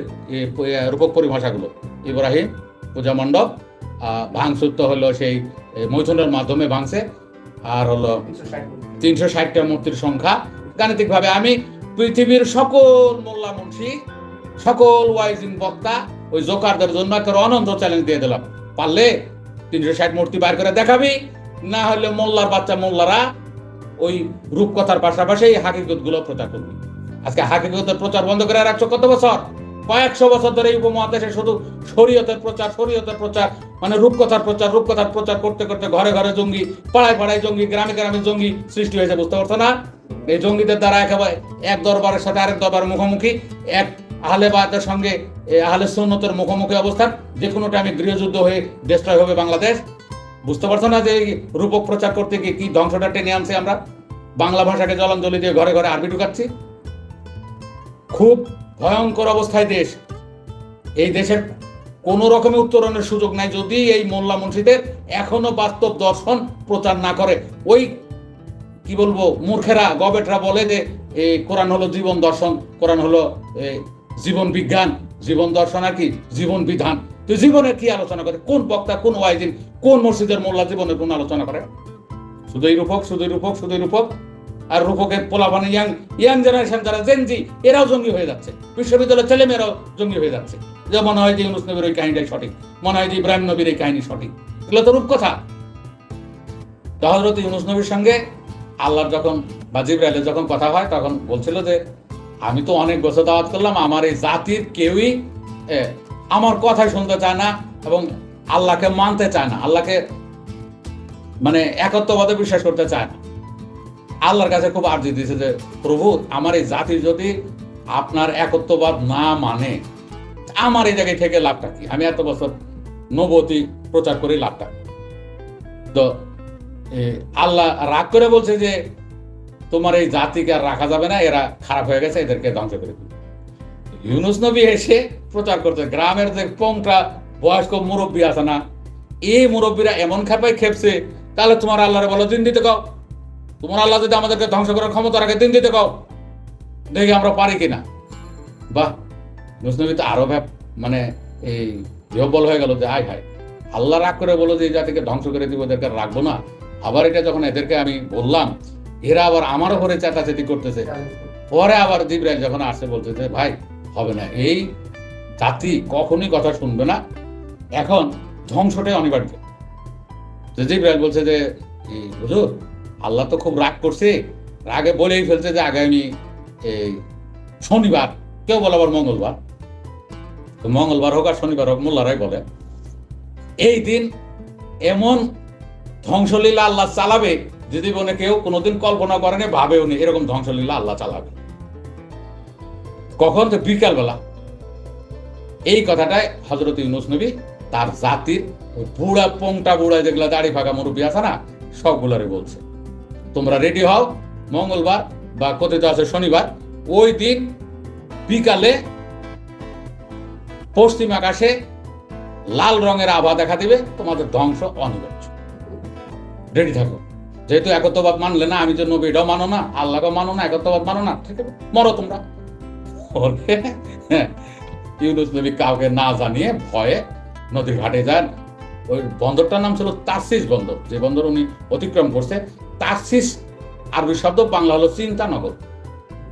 [SPEAKER 1] রূপক পরিভাষাগুলো। ইব্রাহিম, পূজা মণ্ডপ, ভাঙচুর তো হলো সেই মৈথুনের মাধ্যমে ভাঙছে, আর হলো 360টা মূর্তির সংখ্যা। গাণিতিকভাবে আমি পৃথিবীর সকল মোল্লা মুন্সি, সকল ওয়াইজিন বক্তা, ওই জোকারদের জন্য একটা অনন্ত চ্যালেঞ্জ দিয়ে দিলাম। পারলে 360 মূর্তি বার করে দেখাবি, না হলে মোল্লার বাচ্চা মোল্লারা ওই রূপকথার পাশাপাশি এই হাকিকত গুলো প্রচার করবি। আজকে হাকিকতের প্রচার বন্ধ করে রাখছো কত বছর? কয়েকশো বছর ধরে এই উপমহাদেশে শুধু শরীয়তের প্রচার, মানে রূপকথার প্রচার করতে করতে ঘরে ঘরে জঙ্গি, পাড়ায় পাড়ায় জঙ্গি, গ্রামে গ্রামে জঙ্গি সৃষ্টি হয়েছে। বুঝতে পারছো না? এই জঙ্গিদের দ্বারা একেবারে এক দরবারের সাথে আরেক দরবার মুখোমুখি, এক আহলে বায়াতের সঙ্গে আহলে সুন্নতের মুখোমুখি অবস্থান। যে কোনো টাইমে গৃহযুদ্ধ হয়ে ডিস্ট্রয় হবে বাংলাদেশ। বুঝতে পারছো না যে রূপক প্রচার করতে গিয়ে কি ধ্বংসটা টেনে আনছে? আমরা বাংলা ভাষাকে জলাঞ্জলি দিয়ে ঘরে ঘরে আরবি ঢুকাচ্ছি। খুব ভয়ঙ্কর অবস্থায় দেশ। এই দেশের কোন রকমের উত্তরণের সুযোগ নাই যদি এই মোল্লা মুন্সিদের এখনো বাস্তব দর্শন প্রচার না করে। ওই কি বলবো, মূর্খেরা, গবেটরা বলে যে কোরআন হলো জীবন দর্শন, কোরআন হলো জীবন বিজ্ঞান, জীবন দর্শন আর কি জীবন বিধান। তো জীবনের কি আলোচনা করে? কোন বক্তা, কোন ওয়াইজিন, কোন মসজিদের মোল্লা জীবনের কোন আলোচনা করে? শুধুই রূপক। আর রূপকের পোলাপানি ইয়াং জেনারেশন যারা জেনজি, এরাও জঙ্গি হয়ে যাচ্ছে। বিশ্ববিদ্যালয়ের ছেলেমেয়েরাও জঙ্গি হয়ে যাচ্ছে। যে মনে হয় যে ইউনুস নবীর ওই কাহিনীটাই সঠিক, মনে হয় যে ইব্রাহিম নবীর এই কাহিনী সঠিক। এগুলো তো রূপকথা। তো হযরত ইউনুস নবীর সঙ্গে আল্লাহর যখন বা জিবরাইলের যখন কথা হয়, তখন বলছিল যে আমি তো অনেক বছর দাওয়াত করলাম, আমার এই জাতির কেউই আমার কথাই শুনতে চায় না এবং আল্লাহকে মানতে চায় না, আল্লাহকে মানে একত্ববাদে বিশ্বাস করতে চায় না। আল্লাহর কাছে খুব আর্জি দিয়েছে যে প্রভু, আমার এই জাতি যদি আপনার একত্ববাদ না মানে, আমার এই জায়গায় থেকে লাভটা কি? আমি এত বছর নবতী প্রচার করি, লাভটা। তো আল্লাহ রাগ করে বলছে যে তোমার এই জাতিকে আর রাখা যাবে না, এরা খারাপ হয়ে গেছে, এদেরকে ধ্বংস করে দিবে। ইউনুস নবী এসে প্রচার করতে, গ্রামের যে পংটা বয়স্ক মুরব্বী আছে না, এই মুরব্বীরা এমন খেপছে, তাহলে তোমার আল্লাহরে বলো দিন দিতে কাও, তোমার আল্লাহ যদি আমাদেরকে ধ্বংস করার ক্ষমতা রাখে দিন দিতে কাও, দেখি আমরা পারি কিনা। বাহ, ইউনুস নবী তো আরো মানে এই বিহ্বল হয়ে গেল যে হায় হায়, আল্লাহ রাগ করে বলো যে এই জাতিকে ধ্বংস করে দিব, এদেরকে রাখবো না। আবার এটা যখন এদেরকে আমি বললাম, এরা আবার আমার উপরে চেঁচাচেঁতি করতেছে। পরে আবার জিবরাইল যখন আসে বলছে যে ভাই হবে না, এই জাতি কখনই কথা শুনবে না, এখন ধ্বংসটাই অনিবার্য। জিবরাইল বলছে যে হুজুর, আল্লাহ তো খুব রাগ করছে, রাগে বলেই ফেলছে যে আগামী এই শনিবার, কেউ বলে আবার মঙ্গলবার, তো মঙ্গলবার হোক আর শনিবার হোক, মোল্লারাই বলে এই দিন এমন ধ্বংসলীলা আল্লাহ চালাবে যে জীবনে কেউ কোনোদিন কল্পনা করেনি, ভাবেও নি এরকম ধ্বংসলীলা আল্লাহ চালাবে। কখন? তো বিকালবেলা। এই কথাটাই হযরত ইউনূস নবী তার জাতির বুড়া পোংটা বুড়া যেগুলা দাড়ি ফাঁকা মুরব্বী আছে না, সবগুলারে বলছে, তোমরা রেডি হও, মঙ্গলবার বা কথিত আছে শনিবার, ওই দিন বিকালে পশ্চিম আকাশে লাল রঙের আভা দেখা দিবে, তোমাদের ধ্বংস অনিবার্য, রেডি থাকো। যেহেতু একত্ববাদ মানলে না, আমি যে নবী এটাও মানো না, আল্লাহকেও মানো না, একত্ববাদ মানো না, ঠিক আছে, মরো তোমরা। ইউনূস নবী কাউকে না জানিয়ে ভয়ে নদীর ঘাটে যান। ওই বন্দরটার নাম ছিল তারসিস বন্দর, যে বন্দর উনি অতিক্রম করছে। তারসিস আরবি শব্দ, বাংলা হলো চিন্তানগর,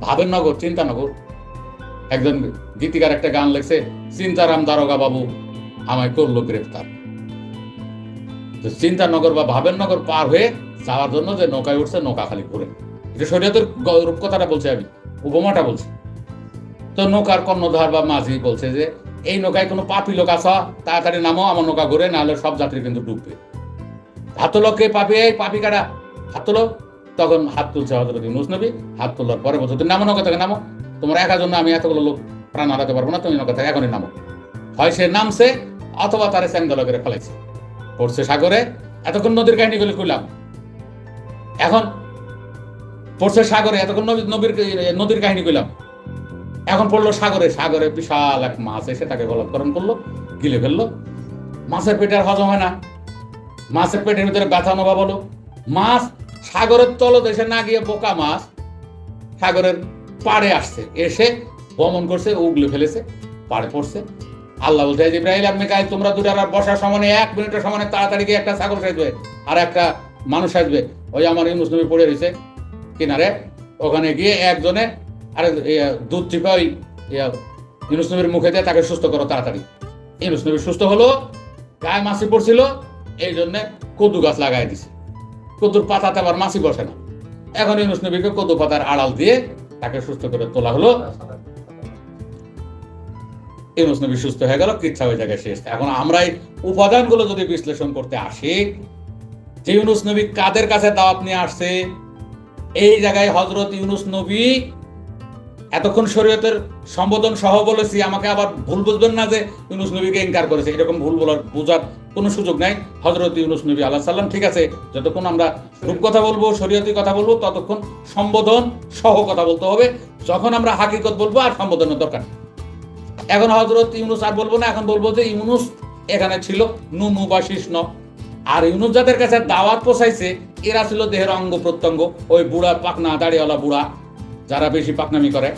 [SPEAKER 1] ভাবের নগর, চিন্তানগর। একজন গীতিকার একটা গান লেখছে, চিন্তারাম দারোগা বাবু আমায় করলো গ্রেফতার। চিন্তানগর বা ভাবের নগর পার হয়ে যাওয়ার জন্য যে নৌকায় উঠছে, নৌকা খালি ঘুরে। এটা শরীয়তের রূপকথাটা বলছে, আমি উপমাটা বলছি। তো নৌকার কর্ণধার বা মাঝি বলছে যে এই নৌকায় কোনো পাপি লোক আসা, তাড়াতাড়ি নামো, আমার নৌকা ঘুরে, নাহলে সব যাত্রী কিন্তু ডুববে। হাত তোলো, কে পাপি? এই পাপি কাটা, হাত তোলো। তখন হাত তুলছে হযরত ইউনূস নবী। হাত তোলার পরে বলছে, তুমি নামো নৌকা থেকে, নামো, তোমার একার জন্য আমি এতগুলো লোক প্রাণ হারাতে পারবো না, তুমি নৌকা থেকে এখনই নামো। হয় সে নামছে, অথবা তারে চ্যাংদোলা করে ফেলাইছে, পড়ছে সাগরে। এতক্ষণ নদীর কাহিনী গুলি কইলাম, এখন পড়ছে সাগরে। এতক্ষণ নদীর কাহিনী কইলাম, এখন পড়লো সাগরে। সাগরে বিশাল এক মাছ এসে তাকে বলৎকরণ করলো, গিলে ফেললো। মাছের পেটে আর হজম হয় না, মাছের পেটের ভিতরে ব্যথা অনুভব হলো। মাছ সাগরের তলদেশে না গিয়ে বোকা মাছ সাগরের পাড়ে আসছে, এসে ভ্রমণ করছে, উগলে ফেলেছে, পাড়ে পড়ছে। আল্লাহ বলছে, জিবরাইল আর মিকাইল, তোমরা দুটার আর বসার সমানে 1 মিনিটের সমানে তাড়াতাড়ি গিয়ে একটা ছাগল সাজবে আর একটা মানুষ সাজবে। ওই আমার ইউনূস নবী পড়ে রয়েছে কিনারে, ওখানে গিয়ে একজনে আরে দুধ চিপা ওই ইউনূস নবীর মুখে দিয়ে তাকে সুস্থ করো তাড়াতাড়ি। ইউনূস নবী সুস্থ হলো, গায়ে মাছি পড়ছিল, এই জন্য কদু গাছ লাগাই দিছে। কদুর পাতাতে আবার মাছি বসে না। এখন ইউনূস নবীকে কদু পাতার আড়াল দিয়ে তাকে সুস্থ করে তোলা হলো। ইউনূস নবী সুস্থ হয়ে গেল, কিচ্ছা ওই জায়গায় শেষ। এখন আমরা এই উপাদানগুলো যদি বিশ্লেষণ করতে আসি, যে ইউনূস নবী কাদের কাছে দাওয়াত নিয়ে আসছে, এই জায়গায় হযরত ইউনূস নবী, এতক্ষণ শরীয়তের সম্বোধন সহ বলেছি, আমাকে আবার ভুল বুঝবেন না যে ইউনূস নবীকে ইনকার করেছে, এরকম ভুল বোঝার কোনো সুযোগ নাই। হযরত ইউনূস নবী আলাইহিস সালাম, ঠিক আছে, যতক্ষণ আমরা রূপকথা বলবো, শরীয়তি কথা বলবো, ততক্ষণ সম্বোধন সহ কথা বলতে হবে। যখন আমরা হাকিকত বলবো, আর সম্বোধনের দরকার। এখন হযরত ইউনূস আর বলবো না, এখন বলবো যে ইউনূস এখানে ছিল নুনু বা শিষ্ণ। আর ইউনূস যাদের কাছে দাওয়াত পৌঁছাইছে, এরা ছিল দেহের অঙ্গ প্রত্যঙ্গ, ওই বুড়া পাকনা দাড়িওয়ালা বুড়া, যারা বেশি পাকনামি করে,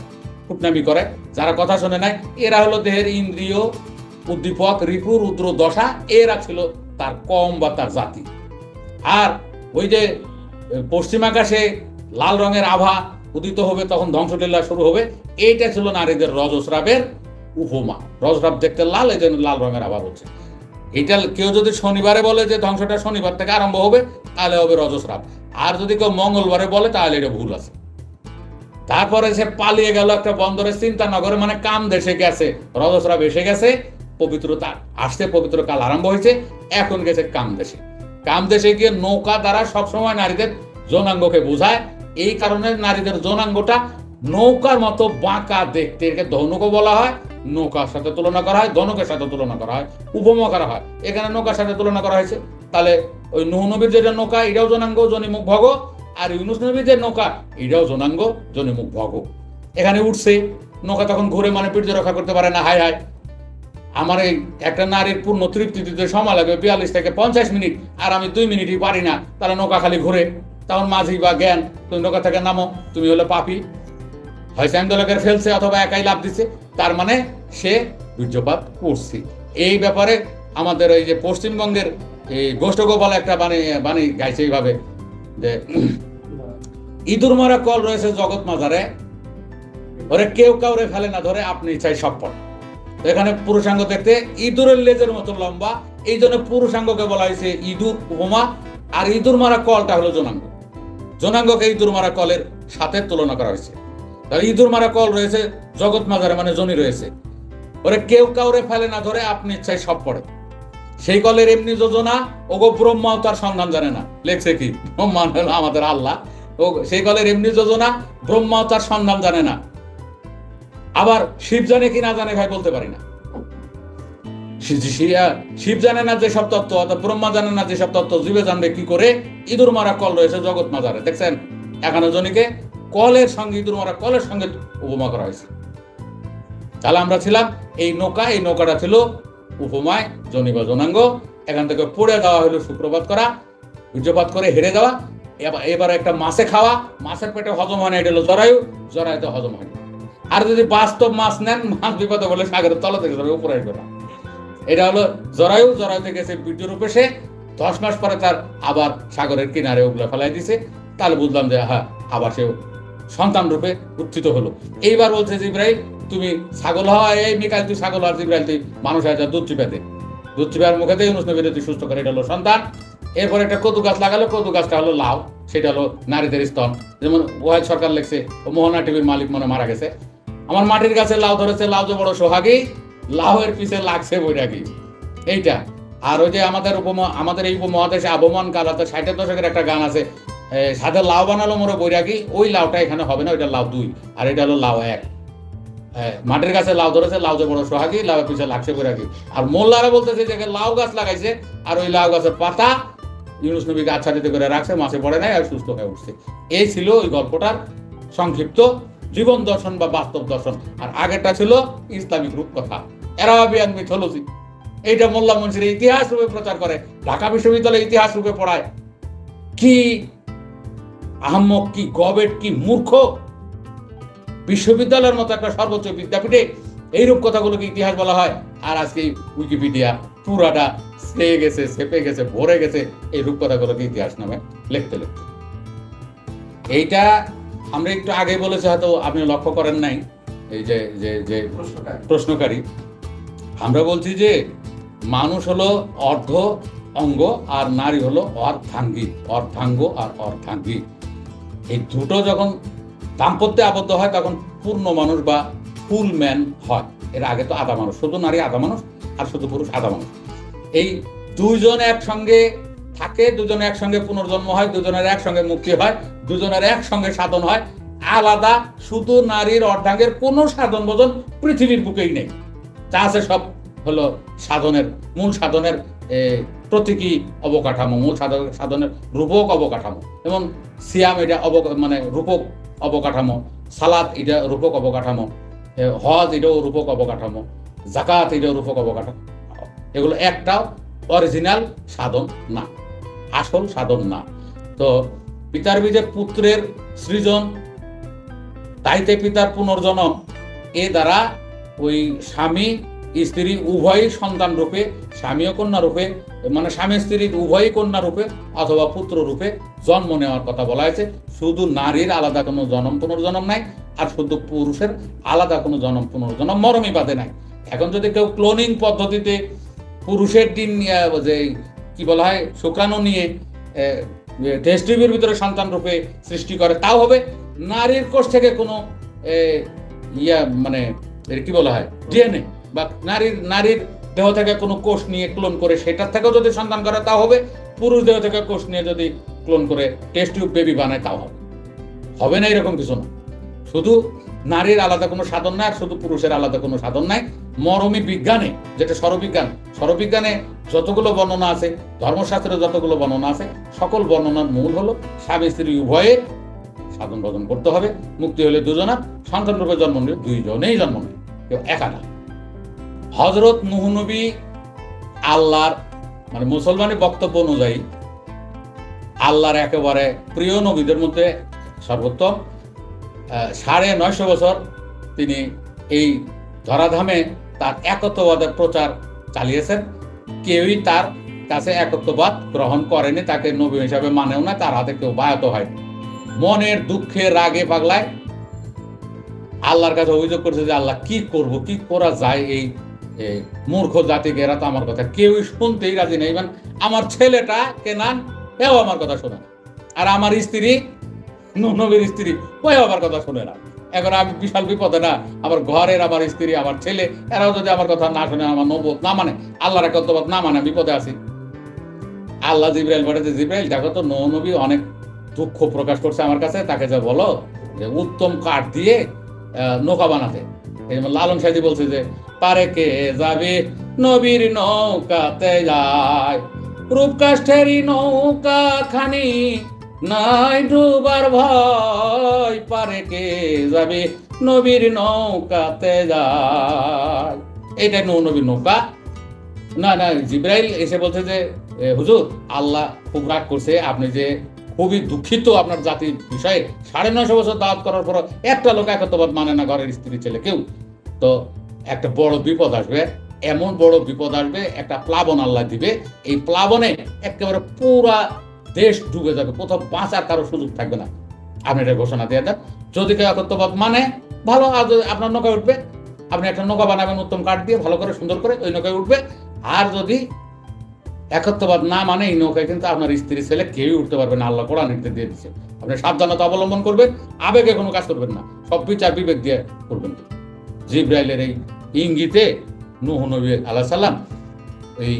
[SPEAKER 1] ফুটনামি করে, যারা কথা শোনে নাই, এরা হলো দেহের ইন্দ্রিয় উদ্দীপক, রিপু, রুদ্র দশা, এরা ছিল তার কম বা তার জাতি। আর ওই যে পশ্চিম আকাশে লাল রঙের আভা উদিত হবে, তখন ধ্বংসলীলা শুরু হবে, এইটা ছিল নারীদের রজস্রাবের উপমা। রজস্রাব দেখতে লাল, এই জন্য লাল রঙের আভা বলছে। এটা কেউ যদি শনিবারে বলে যে ধ্বংসটা শনিবার থেকে আরম্ভ হবে, তাহলে হবে রজস্রাব। আর যদি কেউ মঙ্গলবারে বলে, তাহলে এটা ভুল আছে। তারপরে সে পালিয়ে গেল একটা বন্দরে, চিন্তানগরে, মানে কাম দেশে গেছে, রজস্রাব এসে গেছে, পবিত্রতা আসছে, পবিত্র কাল আরম্ভ হয়েছে, এখন গেছে কাম দেশে। কাম দেশে গিয়ে নৌকা দ্বারা সবসময় নারীদের যৌনাঙ্গকে বোঝায়। এই কারণে নারীদের যৌনাঙ্গটা নৌকার মতো বাঁকা দেখতে, একে ধনুকও বলা হয়, নৌকার সাথে তুলনা করা হয়, ধনুকের সাথে তুলনা করা হয়, উপমা করা হয়। এখানে নৌকার সাথে তুলনা করা হয়েছে। তাহলে ওই নূহ নবীর যেটা নৌকা, এটাও যৌনাঙ্গ, জনিমুখ ভগ। আর ইউনূস নবীর যে নৌকা, এটাও যৌনাঙ্গ, জনিমুখ ভগ। এখানে উঠছে নৌকা, তখন ঘুরে, মানে পীড়িত রক্ষা করতে পারে না। হায় হায়, আমার এই একটা নারীর পূর্ণ তৃপ্তি দিতে সময় লাগবে 42 থেকে 50 মিনিট, আর আমি 2 মিনিটই পারি না, তাহলে নৌকা খালি ঘুরে। তখন মাঝি বা জ্ঞান, তুমি নৌকা থেকে নামো, তুমি হলে পাপী। হয় চ্যাংদোলাকে ফেলছে, অথবা একাই লাভ দিচ্ছে, তার মানে সে বীর্যপাত করছে। এই ব্যাপারে আমাদের এই যে পশ্চিমবঙ্গের এই গোষ্ঠগোপাল একটা বাণী গাইছে এইভাবে যে, ইঁদুর মারা কল রয়েছে জগৎ মাজারে, ওরে কেউ কাউরে ফেলে না ধরে, আপনি চাই সব পড়ে। এখানে পুরুষাঙ্গ দেখতে ইঁদুরের লেজের মতো লম্বা, এই জন্য পুরুষাঙ্গকে বলা হয়েছে ইঁদুর উপমা। আর ইঁদুর মারা কলটা হলো যৌনাঙ্গ, যৌনাঙ্গকে ইঁদুর মারা কলের সাথে তুলনা করা হয়েছে। তাহলে ইঁদুর মারা কল রয়েছে জগৎ মাজারে, মানে জনি রয়েছে, ওরে কেউ কাউরে ফেলে না ধরে, আপনি ইচ্ছায় সব পড়ে। সেই কলের এমনি যোজনা, ওগো ব্রহ্মাও তার সন্ধান জানে না, লেখছে কি, ব্রহ্মা হলো আমাদের আল্লাহ, ও সেই কলের এমনি যোজনা, ব্রহ্মাও তার সন্ধান জানে না। আবার শিব জানে কি না জানে ভাই বলতে পারি না। শিব জানে না যেসব তত্ত্ব, অর্থাৎ ব্রহ্মা জানে না যেসব তত্ত্ব, জীবে জানবে কি করে? ইঁদুর মারা কল রয়েছে জগৎ মাজারে, দেখছেন 51 জনকে কলের সঙ্গে, ইঁদুর মারা কলের সঙ্গে উপমা করা হয়েছে। তাহলে আমরা ছিলাম এই নৌকা, এই নৌকাটা ছিল উপমায় জনি বা জনাঙ্গ, এখান থেকে পড়ে দেওয়া হলো সুপ্রভাত করা, বীর্যপাত করে হেরে যাওয়া, এবার একটা মাছে খাওয়া, মাছের পেটে হজম হয় না, এটা হলো জরায়ু, জরায়ুতে হজম হয়। আর যদি বাস্তব মাছ নেন, মাছ বিপদে বলে সাগরের তলা থেকে যাবে, উপরে আসবে না। এটা হলো জরায়ু, জরায়ুতে গেছে বীর্য রূপে, সে 10 মাস পরে তার আবার সাগরের কিনারে ওগুলো ফেলাই দিছে। তাহলে বুঝলাম যে হ্যাঁ, আবার সে সন্তান রূপে উত্থিত হলো। এইবার বলছে জিব্রাইল তুমি ছাগল হওয়া, এই মিকাইল তুই ছাগল হওয়ার, জিব্রাইল তুই মানুষ হয়ে যা দুধ চিপাতে, দুধ চিপার মুখেতে ইউনুস নবীরে তুই সুস্থ করে, এটা হলো সন্তান। এরপর একটা কদু গাছ লাগালো, কদু গাছটা হলো লাউ, সেটা হলো নারীদের স্তন। যেমন ওয়াহিদ সরকার লিখছে, মোহনা টিভির মালিক মনে মারা গেছে, আমার মাটির গাছে লাউ ধরেছে, লাউ যে বড় সোহাগী, লাউয়ের পিছে লাগছে বৈরাগী, এইটা। আর ওই যে আমাদের এই উপমহাদেশে আবহমান কাল, 60-এর দশকের একটা গান আছে, সাথে লাউ বানালো মোরে বৈরাগী, ওই লাউটা এখানে হবে না, ওইটা লাউ 2, আর এটা হলো লাউ 1। মাটির গাছে লাউ ধরেছে, লাউ যে বড় সোহাগী, লাউয়ের পিছে লাগছে বৈরাগী। আর মোল্লারা বলতেছে যে লাউ গাছ লাগাইছে, আর ওই লাউ গাছের পাতা ইউনুস নবীকে আচ্ছাদিত করে রাখছে, মাছে পড়ে নাই আর সুস্থ হয়ে উঠছে। এই ছিল ওই গল্পটার সংক্ষিপ্ত জীবন দর্শন বা বাস্তব দর্শন। আর আগেরটা ছিল ইসলামিক রূপকথা, অ্যারাবিয়ান মিথোলজি। এইটা মোল্লা মুন্সির ইতিহাস রূপে প্রচার করে, ঢাকা বিশ্ববিদ্যালয়ে ইতিহাস রূপে পড়ায়। কি আহম্মক, কি গবেট, কি মূর্খ! বিশ্ববিদ্যালয়ের মতো একটা সর্বোচ্চ বিদ্যাপীঠে এইরূপ কথাগুলোকে ইতিহাস বলা হয়। আর আজকে উইকিপিডিয়া পুরাটা ছেপে গেছে, ভরে গেছে এই রূপকথাগুলোকে ইতিহাস নামে লিখতে লিখতে। এইটা আমরা একটু আগে বলেছি, হয়তো আপনি লক্ষ্য করেন নাই, এই যে যে যে প্রশ্নকারী, আমরা বলছি যে মানুষ হলো অর্ধ অঙ্গ আর নারী হলো অর্ধাঙ্গী, অর্ধাঙ্গ আর অর্ধাঙ্গী। এই দুটো যখন দাম্পত্যে আবদ্ধ হয় তখন পূর্ণ মানুষ বা ফুল ম্যান হয়। এর আগে তো আধা মানুষ, শুধু নারী আধা মানুষ আর শুধু পুরুষ আধা মানুষ। এই দুইজন একসঙ্গে থাকে, দুজনে একসঙ্গে পুনর্জন্ম হয়, দুজনের একসঙ্গে মুক্তি হয়, দুজনের একসঙ্গে সাধন হয়। আলাদা শুধু নারীর অর্ধাঙ্গের কোনো সাধন বোধন পৃথিবীর বুকেই নেই। তা আছে সব হলো সাধনের, মূল সাধনের প্রতীকী অবকাঠামো, মূল সাধনের রূপক অবকাঠামো। যেমন সিয়াম এটা মানে রূপক অবকাঠামো, সালাত এটা রূপক অবকাঠামো, হজ এটাও রূপক অবকাঠামো, জাকাত এটাও রূপক অবকাঠামো। এগুলো একটাও অরিজিনাল সাধন না, আসল সাধন না। তো পিতার বীজে পুত্রের সৃজন, তাইতে পিতার পুনর্জন্ম, এ দ্বারা ওই স্বামী স্ত্রী উভয়ই সন্তান রূপে, স্বামীও কন্যা রূপে, মানে স্বামী স্ত্রী উভয়ই কন্যা রূপে অথবা পুত্র রূপে জন্ম নেওয়ার কথা বলা হয়েছে। শুধু নারীর আলাদা কোনো জন্ম পুনর্জন্ম নাই, আর শুধু পুরুষের আলাদা কোনো জন্ম পুনর্জন্ম মরমই বাদে নাই। এখন যদি কেউ ক্লোনিং পদ্ধতিতে পুরুষের ডিম নিয়ে, যে কি বলা হয়, শুক্রাণু নিয়ে টেস্ট টিউবের ভিতরে সন্তান রূপে সৃষ্টি করে, তাও হবে। নারীর কোষ থেকে কোনো মানে কি বলা হয়, ডিএনএ, বা নারীর দেহ থেকে কোনো কোষ নিয়ে ক্লোন করে সেটার থেকেও যদি সন্তান করে তাও হবে। পুরুষ দেহ থেকে কোষ নিয়ে যদি ক্লোন করে টেস্ট টিউব বেবি বানায় তাও হবে। হবে না এরকম কিছু না। শুধু নারীর আলাদা কোনো সাধন নাই, আর শুধু পুরুষের আলাদা কোনো সাধন নাই। মরমী বিজ্ঞানে, যেটা সরবিজ্ঞানে যতগুলো বর্ণনা আছে, ধর্মশাস্ত্রে যতগুলো বর্ণনা আছে, সকল বর্ণনার মূল হলো স্বামী স্ত্রী উভয়ে সাধন ভজন করতে হবে। মুক্তি হলে দুজনার, সন্তান রূপে জন্ম নিলে দুইজনেই জন্ম নেয়, কেউ একা না। হযরত নূহ নবী আল্লাহর, মানে মুসলমানের বক্তব্য অনুযায়ী আল্লাহর একেবারে প্রিয় নবীদের মধ্যে সর্বোত্তম। 950 বছর তিনি এই ধরাধামে তার একত্ববাদের প্রচার চালিয়েছেন। কেউই তার কাছে একত্ববাদ গ্রহণ করেনি, তাকে নবী হিসাবে মানেও না, তার হাতে কেউ বায়াত হয়। মনের দুঃখে রাগে পাগলায় আল্লাহর কাছে অভিযোগ করছে যে আল্লাহ কি করব, কি করা যায় এই মূর্খ জাতিকে, এরা তো আমার কথা কেউই শুনতেই রাজি নেই। মানে আমার ছেলেটা কেনান, এও আমার কথা শোনে না, আর আমার স্ত্রী নূহ নবীর স্ত্রী, ওই আমার কথা শোনে না। এখন আমি বিশাল বিপদে না, আমার ঘরের, আমার স্ত্রী, আমার ছেলে, এরাও যদি আমার কথা না শুনে, আমার নবুয়ত না মানে, আল্লাহর একত্ববাদ না মানে, বিপদে আছি। আল্লাহ জিবরাইল পাঠাতে, জিবরাইল দেখো তো নবী অনেক দুঃখ প্রকাশ করছে আমার কাছে, তাকে যা বলো যে উত্তম কাঠ দিয়ে নৌকা বানাতে। এই যেমন লালন সাহেব বলছে যে পারে কে যাবে নবীর নৌকাতে যায়, রূপকাষ্ঠেরই নৌকা খানি নাই ডুবার ভয়, পারে কে যাবে নবীর নৌকাতে যায়। এইটা নবীর নৌকা। না না, জিবরাইল এসে বলছে যে হুজুর, আল্লাহ খুব রাগ করছে, আপনি যে খুবই দুঃখিত আপনার জাতির বিষয়ে, 950 বছর দাওয়াত করার পর একটা লোক একত্ববাদ মানে না, ঘরের স্ত্রী ছেলে কেউ। তো একটা বড় বিপদ আসবে, এমন বড় বিপদ আসবে, একটা প্লাবন আল্লাহ দিবে। এই প্লাবনে একেবারে পুরা দেশ ডুবে যাবে, কোথাও বাঁচার কারো সুযোগ থাকবে না। আপনি এটা ঘোষণা দিয়ে দেন, যদি কেউ একত্ববাদ মানে ভালো, আপনার নৌকায় উঠবে, আপনি একটা নৌকা বানাবেন উত্তম কাঠ দিয়ে ভালো করে সুন্দর করে, ওই নৌকায় উঠবে। আর যদি একত্ববাদ না মানে, এই নৌকায় কিন্তু আপনার স্ত্রী ছেলে কেউই উঠতে পারবে না, আল্লাহ কোরআন নির্দেশ দিয়ে দিচ্ছে। আপনি সাবধানতা অবলম্বন করবেন, আবেগে কোনো কাজ করবেন না, সব বিচার বিবেক দিয়ে করবেন। জিবরাইলের এই ইঙ্গিতে নূহ নবী আলাইহিস সালাম এই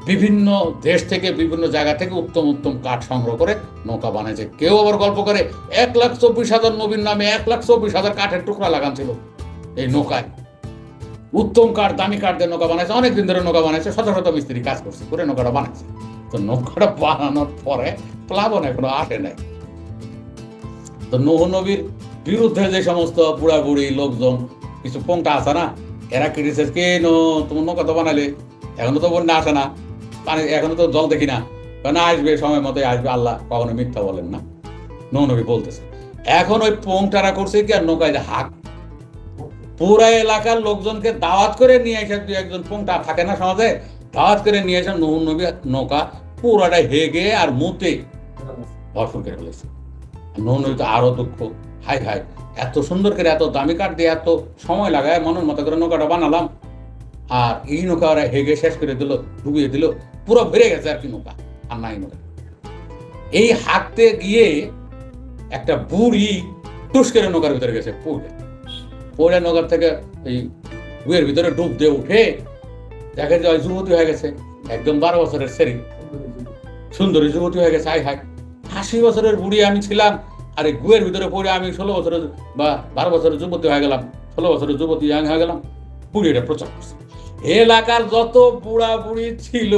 [SPEAKER 1] বিভিন্ন দেশ থেকে, বিভিন্ন জায়গা থেকে উত্তম উত্তম কাঠ সংগ্রহ করে নৌকা বানাইছে। কেউ আবার গল্প করে 1,24,000 নবীর নামে 1,24,000 কাঠের টুকরা লাগান ছিল এই নৌকায়। উত্তম কাঠ, দামি কাঠ দিয়ে নৌকা বানাইছে, অনেকদিন ধরে নৌকা বানাইছে, শত শত মিস্ত্রি কাজ করছে, করে নৌকাটা বানাইছে। তো নৌকাটা বানানোর পরে প্লাবন এখনো আসে নাই। তো নূহ নবীর বিরুদ্ধে যে সমস্ত বুড়া বুড়ি লোকজন, কিছু পংটা আছে না, এরা ক্রিটিসাইজ, কেন তোমার নৌকা তো বানালে, এখনো তো বন্যা আসে না, পানি এখনো তো জল দেখি না, না আসবে, সময় মতো আসবে, আল্লাহ কখনো মিথ্যা বলেন না। নূহ নবী বলতেছে। এখন ওই পংটারা করছে কি, আর নৌকায় হাক পুরা এলাকার লোকজনকে দাওয়াত করে নিয়ে এসে, দুই একজন পংটা থাকে না সমাজে, দাওয়াত করে নিয়ে এসে নূহ নবী নৌকা পুরাটা হেগে আর মুতে ভরপুর করে ফেলেছে। নূহ নবী তো আরো দুঃখ, হাই হাই, এত সুন্দর করে, এত দামি কাঠ দিয়ে এত সময় লাগায় মনের মতো করে নৌকাটা বানালাম, আর এই নৌকা ওরা হেগে শেষ করে দিল, ডুবিয়ে দিল, পুরো ভরে গেছে আর কি নৌকা, আর নাই নৌকা। এই হাঁকতে গিয়ে একটা বুড়ি টুস করে নৌকার ভিতরে গেছে, পড়ে নৌকার থেকে এই বুয়ের ভিতরে ডুব দিয়ে উঠে দেখে যে যুবতী হয়ে গেছে, একদম 12 বছরের ছেড়ি, সুন্দরী যুবতী হয়ে গেছে। হাই হাই, 80 বছরের বুড়ি আমি ছিলাম, আর এই গুয়ের ভিতরে পড়ে আমি 16 বছরের বা 12 বছরের যুবতী হয়ে গেলাম, 16 বছরের যুবতী হয়ে গেলাম। বুড়ি এটা প্রচার করছে, এলাকার যত বুড়া বুড়ি ছিল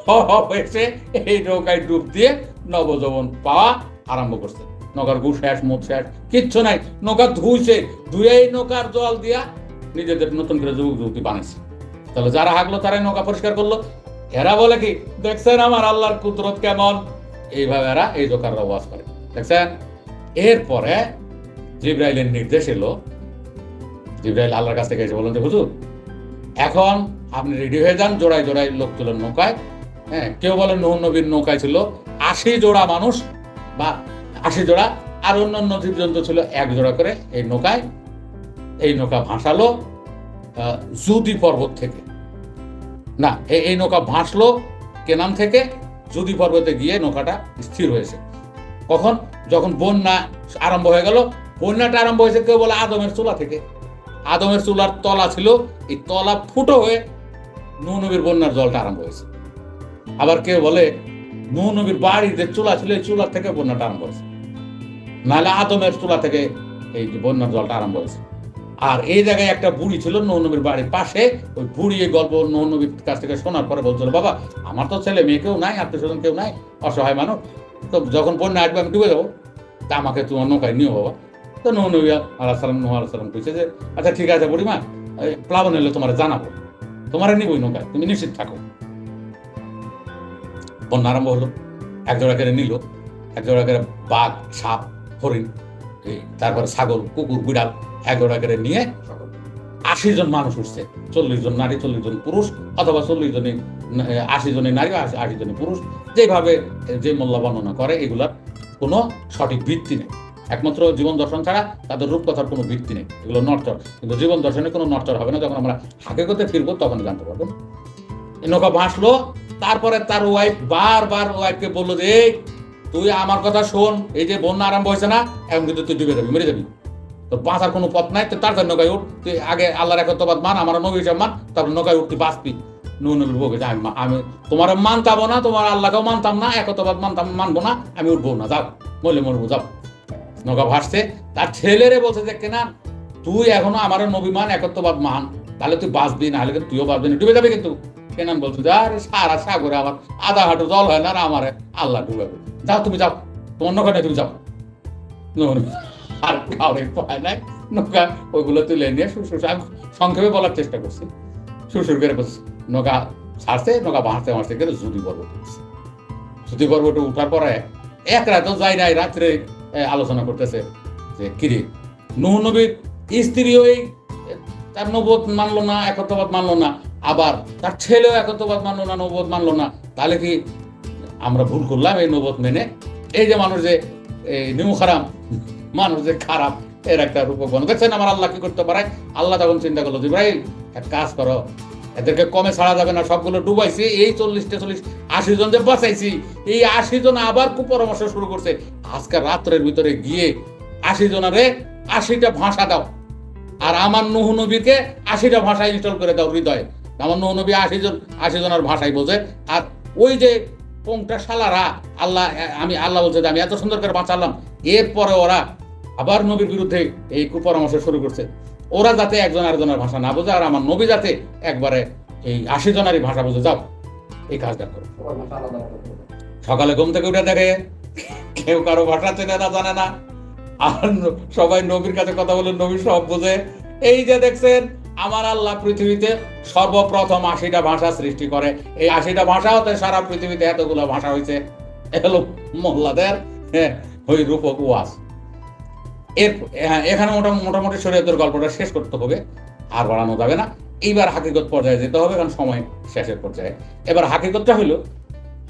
[SPEAKER 1] সব এসে এই নৌকায় ডুব দিয়ে নবযৌবন পাওয়া আরম্ভ করছে। নৌকার গু শেষ, মুখ শেষ, কিচ্ছু নাই, নৌকা ধুইছে, ধুয়ে নৌকার জল দিয়া নিজেদের নতুন করে যুবক যুবতী বানাইছে। তাহলে যারা হাগলো তারাই নৌকা পরিষ্কার করলো। এরা বলে কি, দেখছেন আমার আল্লাহর কুদরত কেমন, এইভাবে এরা এই জোকাররা ওয়াজ করে, দেখছেন। এরপরে জিবরাইলের নির্দেশ এলো, জিবরাইল আল্লাহর কাছ থেকে এসে বললেন যে হুজুর, এখন আপনি রেডি হয়ে যান, জোড়ায় জোড়ায় লোক তুলেন নৌকায়। হ্যাঁ, কেউ বলেন নূহ নবীর নৌকায় ছিল 80 জোড়া মানুষ বা 80 জোড়া, আর অন্যান্য জীবজন্তু ছিল 1 জোড়া করে। এই নৌকা ভাসালো জুদি পর্বত থেকে, না এই নৌকা ভাসলো কেনান থেকে, জুদি পর্বতে গিয়ে নৌকাটা স্থির হয়েছে। কখন? যখন বন্যা আরম্ভ হয়ে গেল। বন্যাটা আরম্ভ হয়েছে কেউ বলে আদমের চুলা থেকে, আদমের চুলার তলা ছিল, এই তলা ফুটো হয়ে নূহ নবীর বন্যার জলটা আরম্ভ হয়েছে। আবার কেউ বলে নূহ নবীর বাড়ির যে চুলা ছিল, এই চুলার থেকে বন্যাটা আরম্ভ হয়েছে, নাহলে আদমের চুলা থেকে এই বন্যার জলটা আরম্ভ হয়েছে। আর এই জায়গায় একটা বুড়ি ছিল নূহ নবীর বাড়ির পাশে, ওই বুড়ি এই গল্প নূহ নবীর কাছ থেকে শোনার পরে বলছিল, বাবা আমার তো ছেলে মেয়ে কেউ নাই, আত্মীয় স্বজন কেউ নাই, অসহায় মানুষ, তো যখন বন্যা আসবে আমি ডুবে যাবো, তা আমাকে তোমার নৌকায় নিও বাবা। তো নূহ নবী আলাইহিস সালাম, নূহ আলাইহিস সালাম কইছে যে আচ্ছা ঠিক আছে বুড়িমা, প্লাবন এলে তোমার জানাবো, তোমার নিবই নৌকায়, তুমি নিশ্চিত থাকো। বন্যা আরম্ভ হলো, 1 জোড়া করে নিল, 1 জোড়া করে বাঘ, সাপ, হরিণ, তারপরে ছাগল, কুকুর, বিড়াল 1 জোড়া করে নিয়ে 80 জন মানুষ উঠছে, 40 জন নারী, 40 জন পুরুষ, অথবা 80 জনই নারী, 80 জনই পুরুষ, যেভাবে যে মোল্লা বর্ণনা করে, এগুলার কোনো সঠিক ভিত্তি নেই। একমাত্র জীবন দর্শন ছাড়া তাদের রূপকথার কোনো ভিত্তি নেই, এগুলো নড়চড়। কিন্তু জীবন দর্শনে কোনো নড়চড় হবে না, যখন আমরা হাকিকতে ফিরবো তখন জানতে পারবেন। নৌকা ভাসলো, তারপরে তার ওয়াইফ বারবার ওয়াইফকে বললো যে তুই আমার কথা শোন, এই যে বন্যা আরম্ভ হয়েছে না, এখন কিন্তু তুই ডুবে যাবি, মরে যাবি। তোর বাঁচার কোনো পথ নাই, তুই তার নৌকায় উঠ, তুই আগে আল্লাহর একত্ববাদ মান, আমার নবী হিসাব মান, তারপর নৌকায় উঠ, তুই বাঁচবি। নূহ নবীর বউকে যে আমি তোমার মানতামও না, তোমার আল্লাহকেও মানতাম না, একত্ববাদ মানবো না, আমি উঠবো না, যাও, মরলে মরবো, যাও। নৌকা ভাসছে, তার ছেলেরে বলছে যে কেনান তুই এখনো আমার নবী মান, একত্ববাদ মান, তাহলে তুই বাঁচবি, না হলে কিন্তু তুইও বাঁচবি না, ডুবে যাবে কিন্তু। কেনান বলছে যে আরে সারা সাগরে আমার আধা হাঁটু জল হয় না, আর আমার আল্লাহ ডুবাবে, যাও তুমি যাও, তোমার নৌকা নেই, তুমি যাও। আর কাউরে পায় নাই, নৌকা ওইগুলো তুলে নিয়ে শ্বশুর, আমি সংক্ষেপে বলার চেষ্টা করছি, শ্বশুর করে নৌকা ছাড়ছে, নৌকা ভাসতে ভাসতে গেলে জুদি পর্বত উঠছে। জুদি পর্বতে উঠার পরে এক রাত যাই নাই, রাত্রে আলোচনা করতেছে যে কিরে নূহ নবীর স্ত্রী ওই তার নবুয়ত মানলো না, একত্ববাদ মানলো না, আবার তার ছেলেও একত্ববাদ মানলো না, নবুয়ত মানলো না, তাহলে কি আমরা ভুল করলাম এই নবুয়ত মেনে? এই যে মানুষ যে নিমুখারাম, মানুষ যে খারাপ, এর একটা রূপগুণ দেখছেন আমার আল্লাহ কি করতে পারে। আল্লাহ তখন চিন্তা করলো, জিবরাইল এক কাজ করো, এদেরকে কমে ছাড়া যাবে না, সবগুলো ডুবাইছি, এই 40-80 জন যে বাঁচাইছি, এই 80 জন আবার কুপরামর্শ শুরু করছে, আজকে রাত্রের ভিতরে গিয়ে 80 জনারে 80টা ভাষা দাও, আর আমার নূহ নবীকে 80টা ভাষা ইনস্টল করে দাও হৃদয়ে। আমার নূহ নবী 80 জনের ভাষাই বোঝে, আর ওই যে পোংটা শালারা আল্লাহ বলছে যে আমি এত সুন্দর করে বাঁচালাম, এরপরে ওরা আবার নবীর বিরুদ্ধে এই কুপরামর্শ শুরু করছে, ওরা যাতে একজন আরেকজনের ভাষা না বোঝে, আর আমার নবী যাতে একবারে এই 80 জনেরই ভাষা বুঝে, যাও এই কাজটা করো। সকালে ঘুম থেকে উঠে দেখে কেউ কারো ভাষা চেনে না, জানে না, আর সবাই নবীর কাছে কথা বলে, নবী সব বোঝে। এই যে দেখছেন আমার আল্লাহ পৃথিবীতে সর্বপ্রথম 80টা ভাষা সৃষ্টি করে, এই 80টা ভাষা হতে সারা পৃথিবীতে এতগুলো ভাষা হয়েছে, এলো মোল্লাদের ওই রূপক ওয়াজ। এখানে মোটামুটি শরীয়তের গল্পটা শেষ করতে হবে, আর বাড়ানো যাবে না। এইবার হাকিকত পর্যায়ে যেতে হবে, কারণ সময় শেষের পর্যায়ে। এবার হাকিকতটা হইল